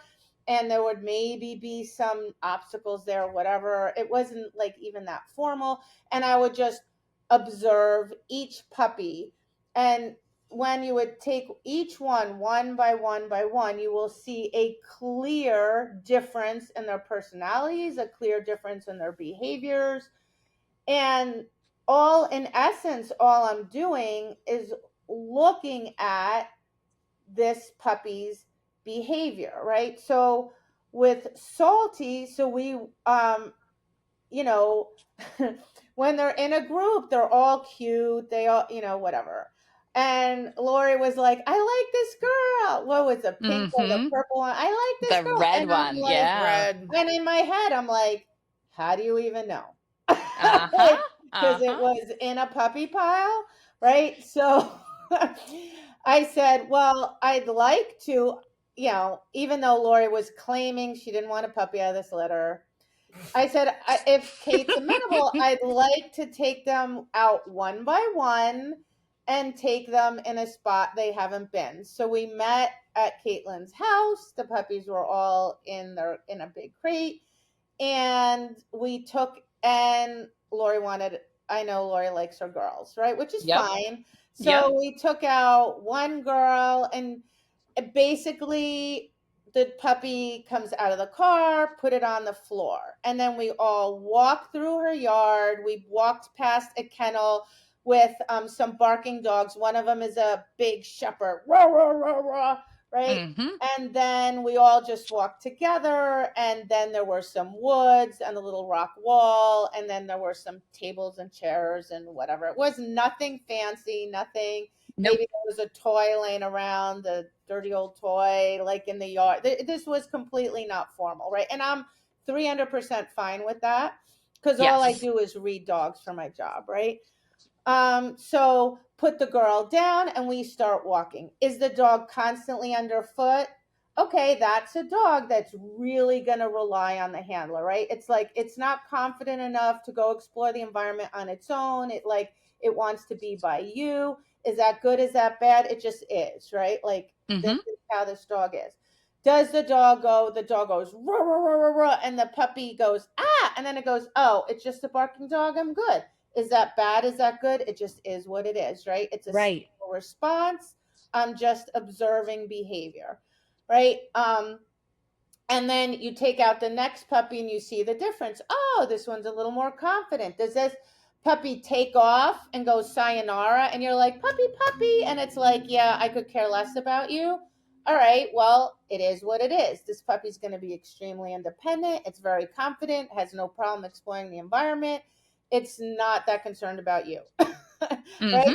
and there would maybe be some obstacles there, whatever. It wasn't like even that formal, and I would just observe each puppy. And when you would take each one by one, you will see a clear difference in their personalities, a clear difference in their behaviors. And all in essence, all I'm doing is looking at this puppy's behavior, right? So with Salty, so we you know, when they're in a group, they're all cute. They all, whatever. And Lori was like, I like this girl. What was the pink or the Mm-hmm. purple one? I like this The girl. red And I'm one. like, Yeah. Red. and in my head, I'm like, how do you even know? Uh-huh. Because it Uh-huh. was in a puppy pile, right? So I said, well, I'd like to, even though Lori was claiming she didn't want a puppy out of this litter, I said, if Kate's amenable, I'd like to take them out one by one and take them in a spot they haven't been. So we met at Caitlyn's house. The puppies were all in a big crate, and Lori wanted. I know Lori likes her girls, right? Which is Yep. fine. Yep. So we took out one girl, and basically the puppy comes out of the car, put it on the floor, and then we all walked through her yard. We walked past a kennel with some barking dogs. One of them is a big shepherd, rah, rah, rah, rah, right? Mm-hmm. And then we all just walked together, and then there were some woods and a little rock wall, and then there were some tables and chairs and whatever. It was nothing fancy, nothing. Nope. Maybe there was a toy laying around, a dirty old toy, like in the yard. This was completely not formal, right? And I'm 300% fine with that because all I Yes. do is read dogs for my job, right? So put the girl down and we start walking. Is the dog constantly underfoot? Okay, that's a dog that's really going to rely on the handler, right? It's like it's not confident enough to go explore the environment on its own. It wants to be by you. Is that good? Is that bad? It just is, right? Like this Mm-hmm. is how this dog is. Does the dog go? The dog goes rah, rah, rah, rah, rah, and the puppy goes ah, and then it goes, oh, it's just a barking dog. I'm good. Is that bad? Is that good? It just is what it is, right? It's a Right. simple response. I'm just observing behavior, right? And then you take out the next puppy and you see the difference. Oh, this one's a little more confident. Does this puppy take off and go sayonara? And you're like, puppy, puppy. And it's like, yeah, I could care less about you. All right, well, it is what it is. This puppy's going to be extremely independent. It's very confident, has no problem exploring the environment. It's not that concerned about you, Mm-hmm. right?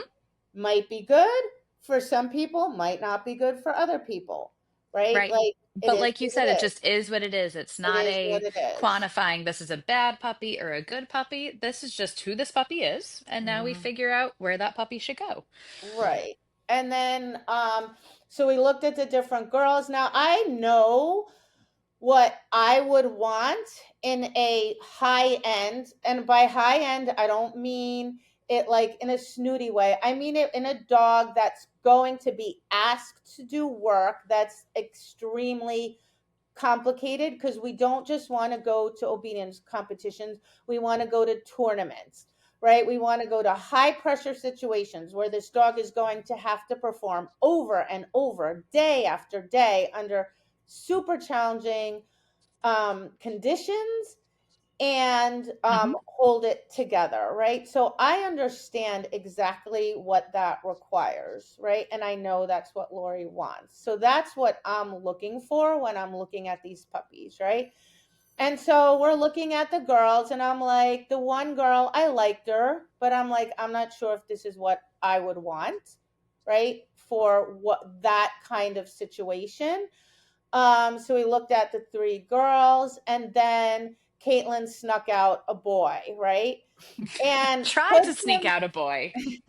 Might be good for some people, might not be good for other people, right? Right. Like it But is like you what said, it it is. just is what it is. It's It not is what a it is. quantifying this is a bad puppy or a good puppy. This is just who this puppy is. And now we Mhm. figure out where that puppy should go. Right. And then so we looked at the different girls. Now I know what I would want in a high end, and by high end I don't mean it like in a snooty way. I mean it in a dog that's going to be asked to do work that's extremely complicated, because we don't just want to go to obedience competitions. We want to go to tournaments, right? We want to go to high pressure situations where this dog is going to have to perform over and over, day after day, under super challenging conditions and hold it together, right? So I understand exactly what that requires, right? And I know that's what Lori wants. So that's what I'm looking for when I'm looking at these puppies, right? And so we're looking at the girls, and I'm like, the one girl, I liked her, but I'm like, I'm not sure if this is what I would want, right? For what that kind of situation. So we looked at the three girls, and then Katelyn snuck out a boy, right? And Tried to puts sneak him out a boy. He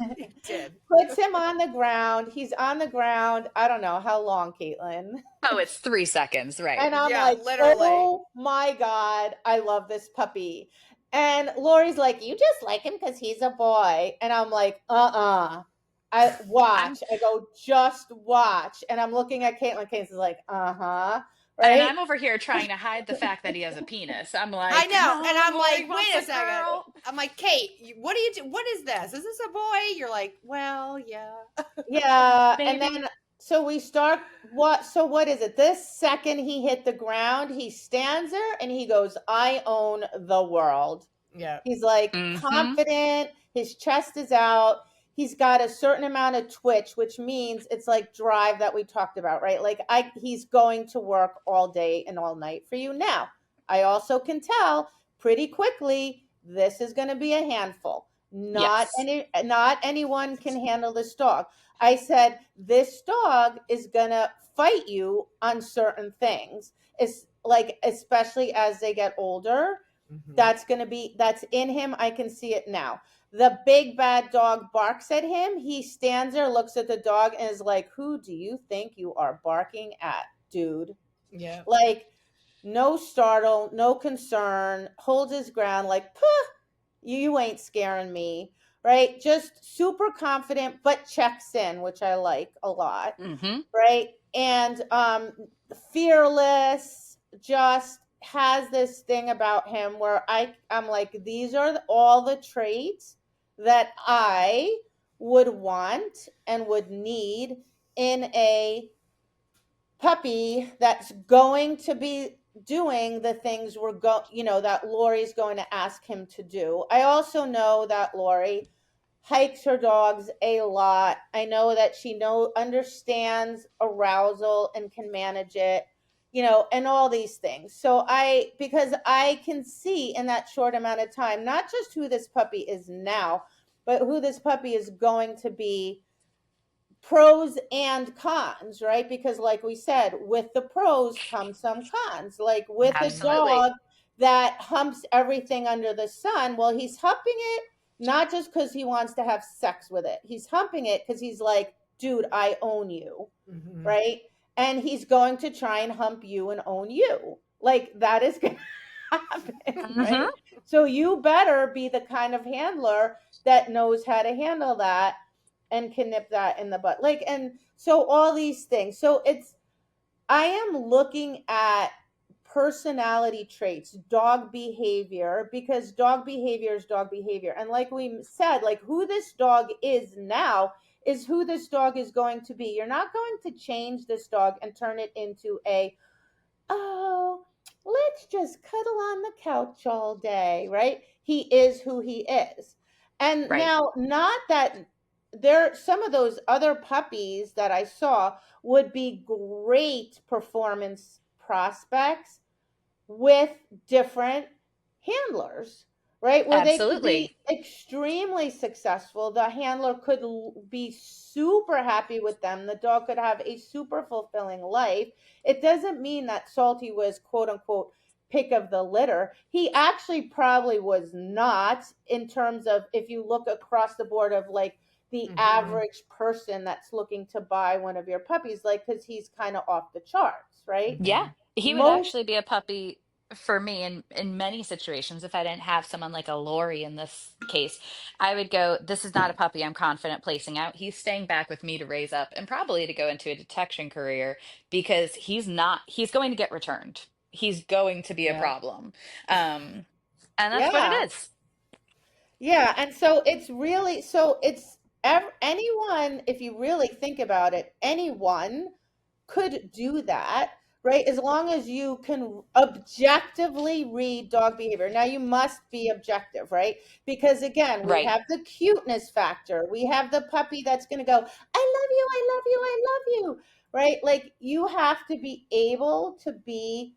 did. puts him on the ground. He's on the ground. I don't know how long, Caitlin. Oh, it's 3 seconds, right? And I'm Yeah, like, literally. oh my God, I love this puppy. And Lori's like, you just like him because he's a boy. And I'm like, I I'm watch. I go, just watch. And I'm looking at Caitlin. Caitlin's like, and right? I'm over here trying to hide the fact that he has a penis. I'm I like, know, and no, I'm Lori like, wants wait a a second. girl. I'm like, Kate, what do you do? What is this? Is this a boy? You're like, well, yeah. Yeah. And Maybe. then, so we start, what is it? This second he hit the ground, he stands there and he goes, I own the world. Yeah. He's like Mm-hmm. confident. His chest is out. He's got a certain amount of twitch, which means it's like drive that we talked about, right? Like he's going to work all day and all night for you. Now, I also can tell pretty quickly this is going to be a handful. Yes. Not anyone can handle this dog. I said this dog is going to fight you on certain things. It's like especially as they get older, that's in him. I can see it now. The big bad dog barks at him. He stands there, looks at the dog, and is like, who do you think you are barking at, dude? Yeah. Like, no startle, no concern, holds his ground, like, puh, you ain't scaring me, right? Just super confident, but checks in, which I like a lot, Mm-hmm. right? And fearless, just has this thing about him where I'm like, these are all the traits that I would want and would need in a puppy that's going to be doing the things that Lori's going to ask him to do. I also know that Lori hikes her dogs a lot. I know that she understands arousal and can manage it, and all these things. So because I can see in that short amount of time, not just who this puppy is now, but who this puppy is going to be, pros and cons, right? Because like we said, with the pros come some cons. Like with a Absolutely. dog that humps everything under the sun, well, he's humping it not just because he wants to have sex with it. He's humping it because he's like, dude, I own you, right? And he's going to try and hump you and own you. Like that is going to happen, right? Mm-hmm. So you better be the kind of handler that knows how to handle that and can nip that in the butt. Like, and so all these things. So I am looking at personality traits, dog behavior, because dog behavior is dog behavior. And like we said, like who this dog is now is who this dog is going to be. You're not going to change this dog and turn it into oh, let's just cuddle on the couch all day, right? He is who he is. And Right. now, not that some of those other puppies that I saw would be great performance prospects with different handlers, right? Where they could Absolutely. be extremely successful. The handler could be super happy with them. The dog could have a super fulfilling life. It doesn't mean that Salty was quote unquote pick of the litter. He actually probably was not, in terms of if you look across the board of like the average person that's looking to buy one of your puppies, like, because he's kind of off the charts, right? Yeah. He would Most actually be a puppy for me in many situations. If I didn't have someone like a Lori in this case, I would go, this is not a puppy I'm confident placing out. He's staying back with me to raise up and probably to go into a detection career because he's going to get returned. He's going to be a Yeah. problem. Um, and that's what it Yeah. is. Yeah. And so it's anyone, if you really think about it, anyone could do that, right? As long as you can objectively read dog behavior. Now you must be objective, right? Because again, we Right. have the cuteness factor. We have the puppy that's going to go, I love you, I love you, I love you, right? Like you have to be able to be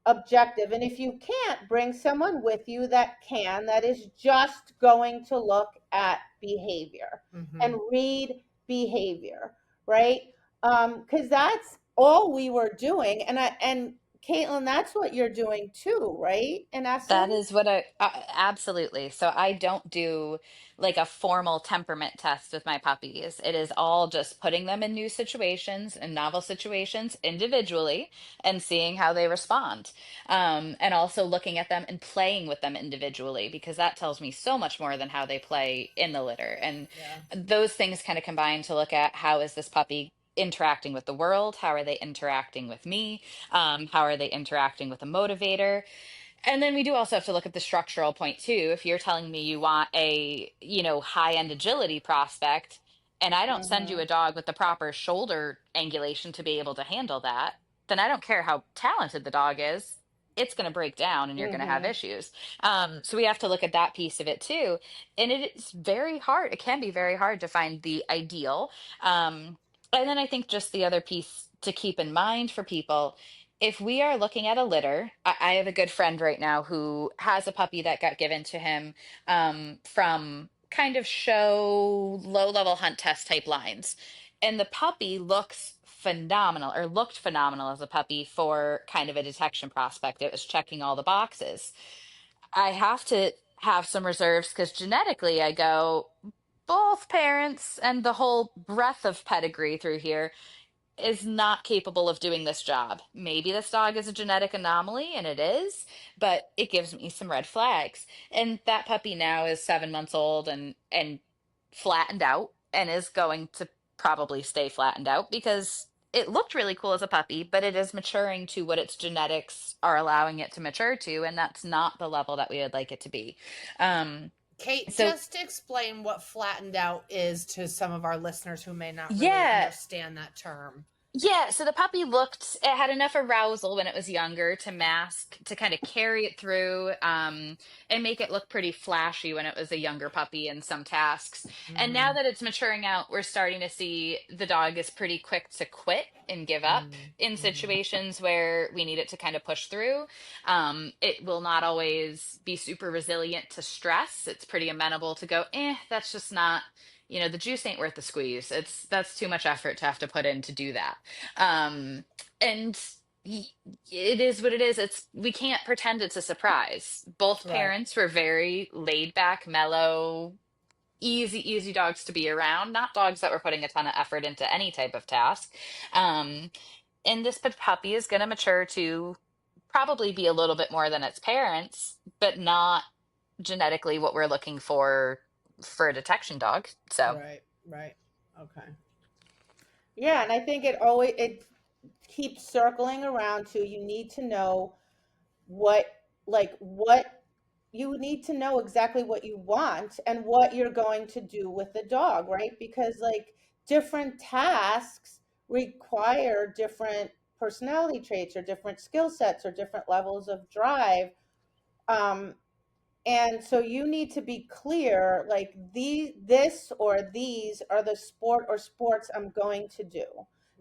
objective. And if you can't, bring someone with you that can, that is just going to look at behavior and read behavior, right? Because that's all we were doing. And Caitlin, that's what you're doing too, right? In That essence. is what absolutely. So I don't do like a formal temperament test with my puppies. It is all just putting them in new situations and novel situations individually and seeing how they respond. And also looking at them and playing with them individually because that tells me so much more than how they play in the litter. And Yeah. those things kind of combine to look at how is this puppy interacting with the world? How are they interacting with me? How are they interacting with a motivator? And then we do also have to look at the structural point too. If you're telling me you want a, high-end agility prospect, and I don't send you Mhm. a dog with the proper shoulder angulation to be able to handle that, then I don't care how talented the dog is. It's going to break down and you're going to have Mhm. issues. So we have to look at that piece of it too. And it is very hard. It can be very hard to find the ideal. And then I think just the other piece to keep in mind for people, if we are looking at a litter, I have a good friend right now who has a puppy that got given to him from kind of show low level hunt test type lines. And the puppy looks phenomenal or looked phenomenal as a puppy for kind of a detection prospect. It was checking all the boxes. I have to have some reserves because genetically I go, both parents and the whole breadth of pedigree through here is not capable of doing this job. Maybe this dog is a genetic anomaly, and it is, but it gives me some red flags. And that puppy now is 7 months old and flattened out and is going to probably stay flattened out because it looked really cool as a puppy, but it is maturing to what its genetics are allowing it to mature to, and that's not the level that we would like it to be. Um, Kate, so just explain what flattened out is to some of our listeners who may not really yeah, understand that term. Yeah, so the puppy it had enough arousal when it was younger to mask, to kind of carry it through, and make it look pretty flashy when it was a younger puppy in some tasks. And now that it's maturing out, we're starting to see the dog is pretty quick to quit and give up in situations where we need it to kind of push through. It will not always be super resilient to stress. It's pretty amenable to go, that's just not, the juice ain't worth the squeeze. That's too much effort to have to put in to do that. Um, and y- it is what it is. We can't pretend it's a surprise. Both Right. parents were very laid back, mellow, easy dogs to be around, not dogs that were putting a ton of effort into any type of task. Um, and this puppy is going to mature to probably be a little bit more than its parents, but not genetically what we're looking for a detection dog. So Right. Right. Okay. Yeah, and I think it keeps circling around to you need to know what what you need to know exactly what you want and what you're going to do with the dog, right? Because like different tasks require different personality traits or different skill sets or different levels of drive. Um, and so you need to be clear, like this or these are the sport or sports I'm going to do.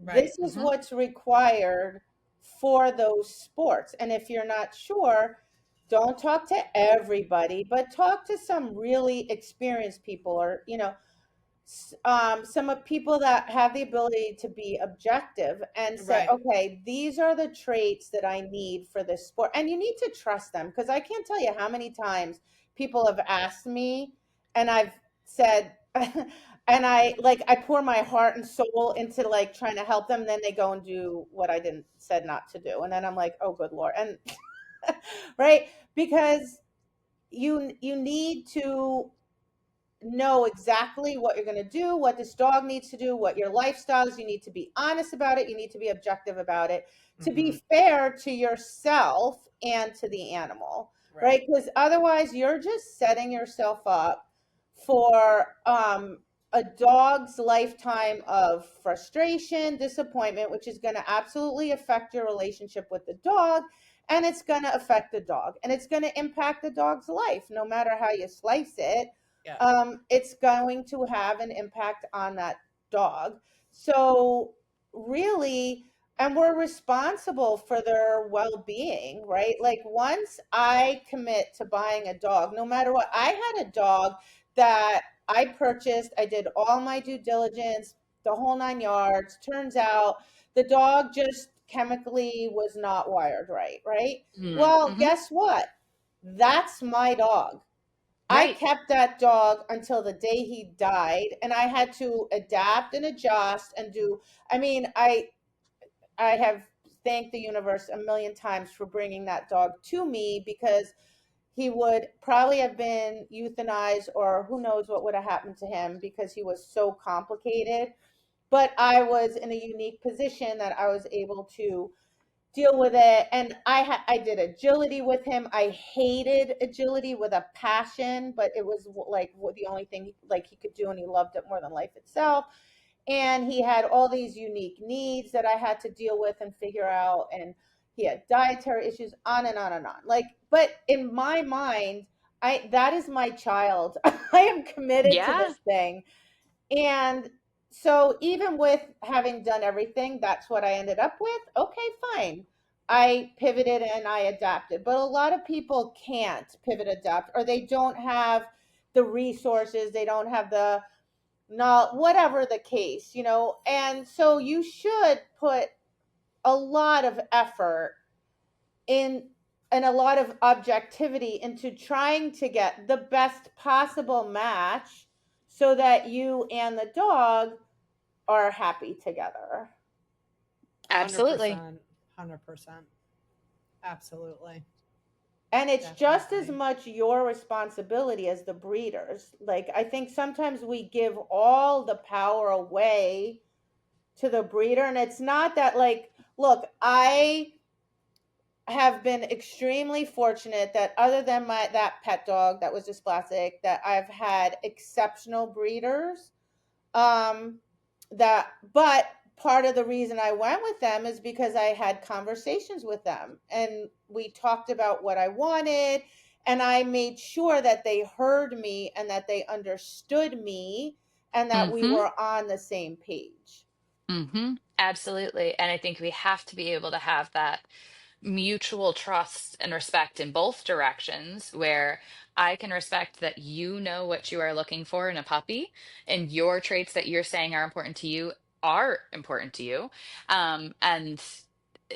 Right. This is what's required for those sports. And if you're not sure, don't talk to everybody, but talk to some really experienced people or, some of people that have the ability to be objective and say, Right. okay, these are the traits that I need for this sport. And you need to trust them because I can't tell you how many times people have asked me and I've said, and I pour my heart and soul into like trying to help them. Then they go and do what I didn't said not to do. And then I'm like, oh, good Lord. And right. Because you need to know exactly what you're going to do, what this dog needs to do, what your lifestyle is. You need to be honest about it. You need to be objective about it to be fair to yourself and to the animal, right? Because otherwise, you're just setting yourself up for a dog's lifetime of frustration, disappointment, which is going to absolutely affect your relationship with the dog, and it's going to affect the dog, and it's going to impact the dog's life no matter how you slice it. Yeah. It's going to have an impact on that dog. So really, and we're responsible for their well-being, right? Like once I commit to buying a dog, no matter what, I had a dog that I purchased, I did all my due diligence, the whole 9 yards. Turns out the dog just chemically was not wired right, right? Well, Mm-hmm. guess what? That's my dog. I Right. kept that dog until the day he died, and I had to adapt and adjust and do. I mean, I have thanked the universe a million times for bringing that dog to me, because he would probably have been euthanized, or who knows what would have happened to him, because he was so complicated. But I was in a unique position that I was able to deal with it, and I did agility with him. I hated agility with a passion, but it was like the only thing like he could do, and he loved it more than life itself. And he had all these unique needs that I had to deal with and figure out, and he had dietary issues, on and on and on. Like, but in my mind, I that is my child. I am committed to Yeah. this thing. And so even with having done everything, that's what I ended up with. Okay, fine. I pivoted and I adapted. But a lot of people can't pivot, adapt, or they don't have the resources, they don't have the, not whatever the case, and so you should put a lot of effort in and a lot of objectivity into trying to get the best possible match so that you and the dog are happy together. Absolutely. 100%. 100%. Absolutely. And it's just as Definitely. much your responsibility as the breeders. Like, I think sometimes we give all the power away to the breeder, and it's not that, like, look, I have been extremely fortunate that other than that pet dog that was dysplastic, that I've had exceptional breeders. That But part of the reason I went with them is because I had conversations with them, and we talked about what I wanted, and I made sure that they heard me and that they understood me and that we Mm-hmm. were on the same page. Mm-hmm. Absolutely. And I think we have to be able to have that mutual trust and respect in both directions, where I can respect that you know what you are looking for in a puppy, and your traits that you're saying are important to you are important to you. And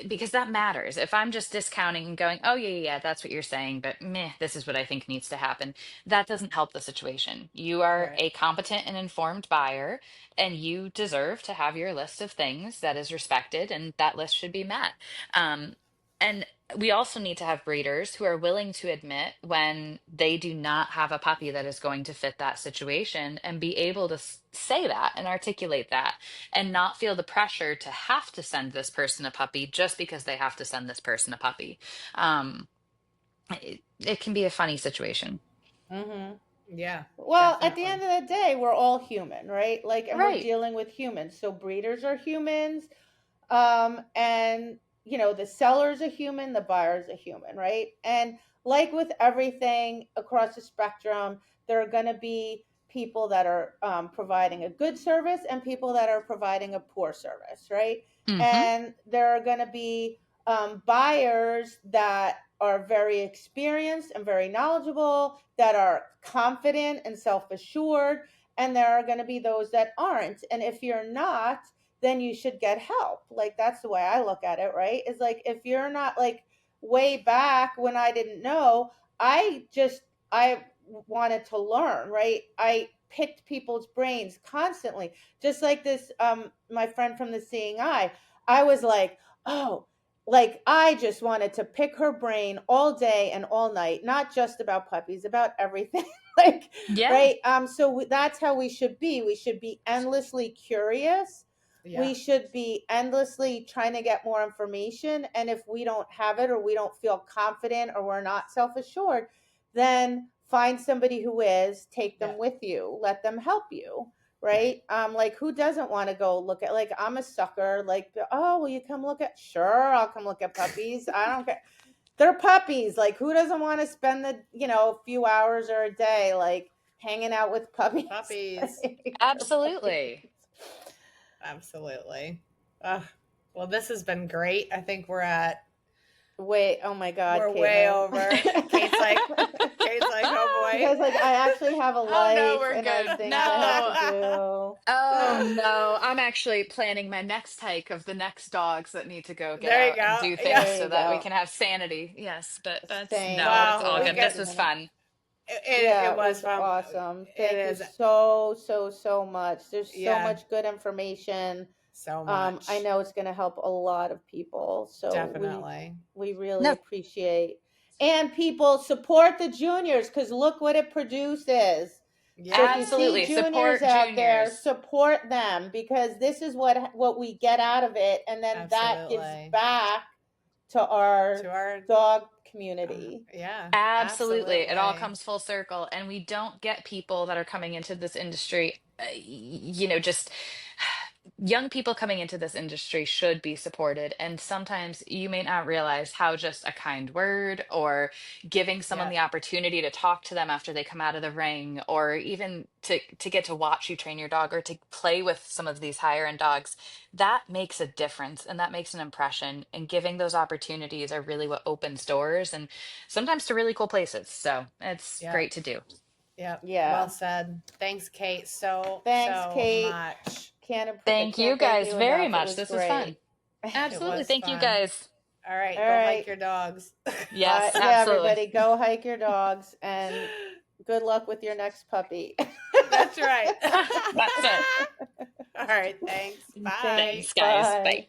because that matters. If I'm just discounting and going, oh, yeah, yeah, yeah, that's what you're saying, but meh, this is what I think needs to happen, that doesn't help the situation. You are Right. a competent and informed buyer, and you deserve to have your list of things that is respected, and that list should be met. Um, and we also need to have breeders who are willing to admit when they do not have a puppy that is going to fit that situation, and be able to say that and articulate that, and not feel the pressure to have to send this person a puppy just because they have to send this person a puppy. Um, it can be a funny situation. Mm-hmm. Yeah, Well, at the definitely. end of the day, we're all human, right? Like, and we're Right. dealing with humans. So breeders are humans. And the seller's a human, the buyer's a human, right? And like with everything across the spectrum, there are going to be people that are providing a good service and people that are providing a poor service, right? Mm-hmm. And there are going to be buyers that are very experienced and very knowledgeable, that are confident and self-assured, and there are going to be those that aren't. And if you're not, then you should get help. Like, that's the way I look at it, right? Is like, if you're not, like, way back when I didn't know, I wanted to learn, right? I picked people's brains constantly. Just like this my friend from the Seeing Eye. I was like, "Oh, like, I just wanted to pick her brain all day and all night, not just about puppies, about everything." Like, Yeah. right? So that's how we should be. We should be endlessly curious. Yeah. We should be endlessly trying to get more information. And if we don't have it, or we don't feel confident, or we're not self assured, then find somebody who is, take Yeah. them with you, let them help you. right? Like who doesn't want to go look at, like, I'm a sucker, like, oh, will you come look at, sure, I'll come look at puppies. I don't care. They're puppies. Like who doesn't want to spend the, a few hours or a day like hanging out with puppies? Puppies. Absolutely. Absolutely. Well, this has been great. I think we're at Wait, oh my God, we're Caitlin. way over. Kate's like, oh boy. Because like I actually have a life no, we're and I have good. things I have to do. Oh no, I'm actually planning my next hike of the next dogs that need to go get There you out and go. do Yeah. things There so you that we go. can have sanity. Yes, but that's Thank no, Wow, it's all we good. got- This was fun. It was fun. awesome. It Thank you is. so much. There's so Yeah. much good information. So much. I know it's going to help a lot of people. So Definitely. we really No. appreciate. And people support the juniors because look what it produces. Yeah. So Absolutely. if you see juniors Support out there, juniors. support them because this is what we get out of it, and then that gives Absolutely. back to our To our dog community. yeah. Absolutely. It all comes full circle. And we don't get people that are coming into this industry, just young people coming into this industry should be supported. And sometimes you may not realize how just a kind word or giving someone the opportunity to talk to them after they come out of the ring, or even to get to watch you train your dog or to play with some of these higher end dogs, that makes a difference and that makes an impression. And giving those opportunities are really what opens doors and sometimes to really cool places. So it's great to do. Yep. Yeah. Well said. Thanks, Kate. Thanks, so Kate. much. Thank you guys very much. This was fun. It Absolutely. was Thank you fun. guys. All right. All Go right. hike your dogs. Yes, yeah, absolutely. everybody, go hike your dogs and good luck with your next puppy. That's right. That's it. All right. Thanks. Bye. Thanks, guys. Bye.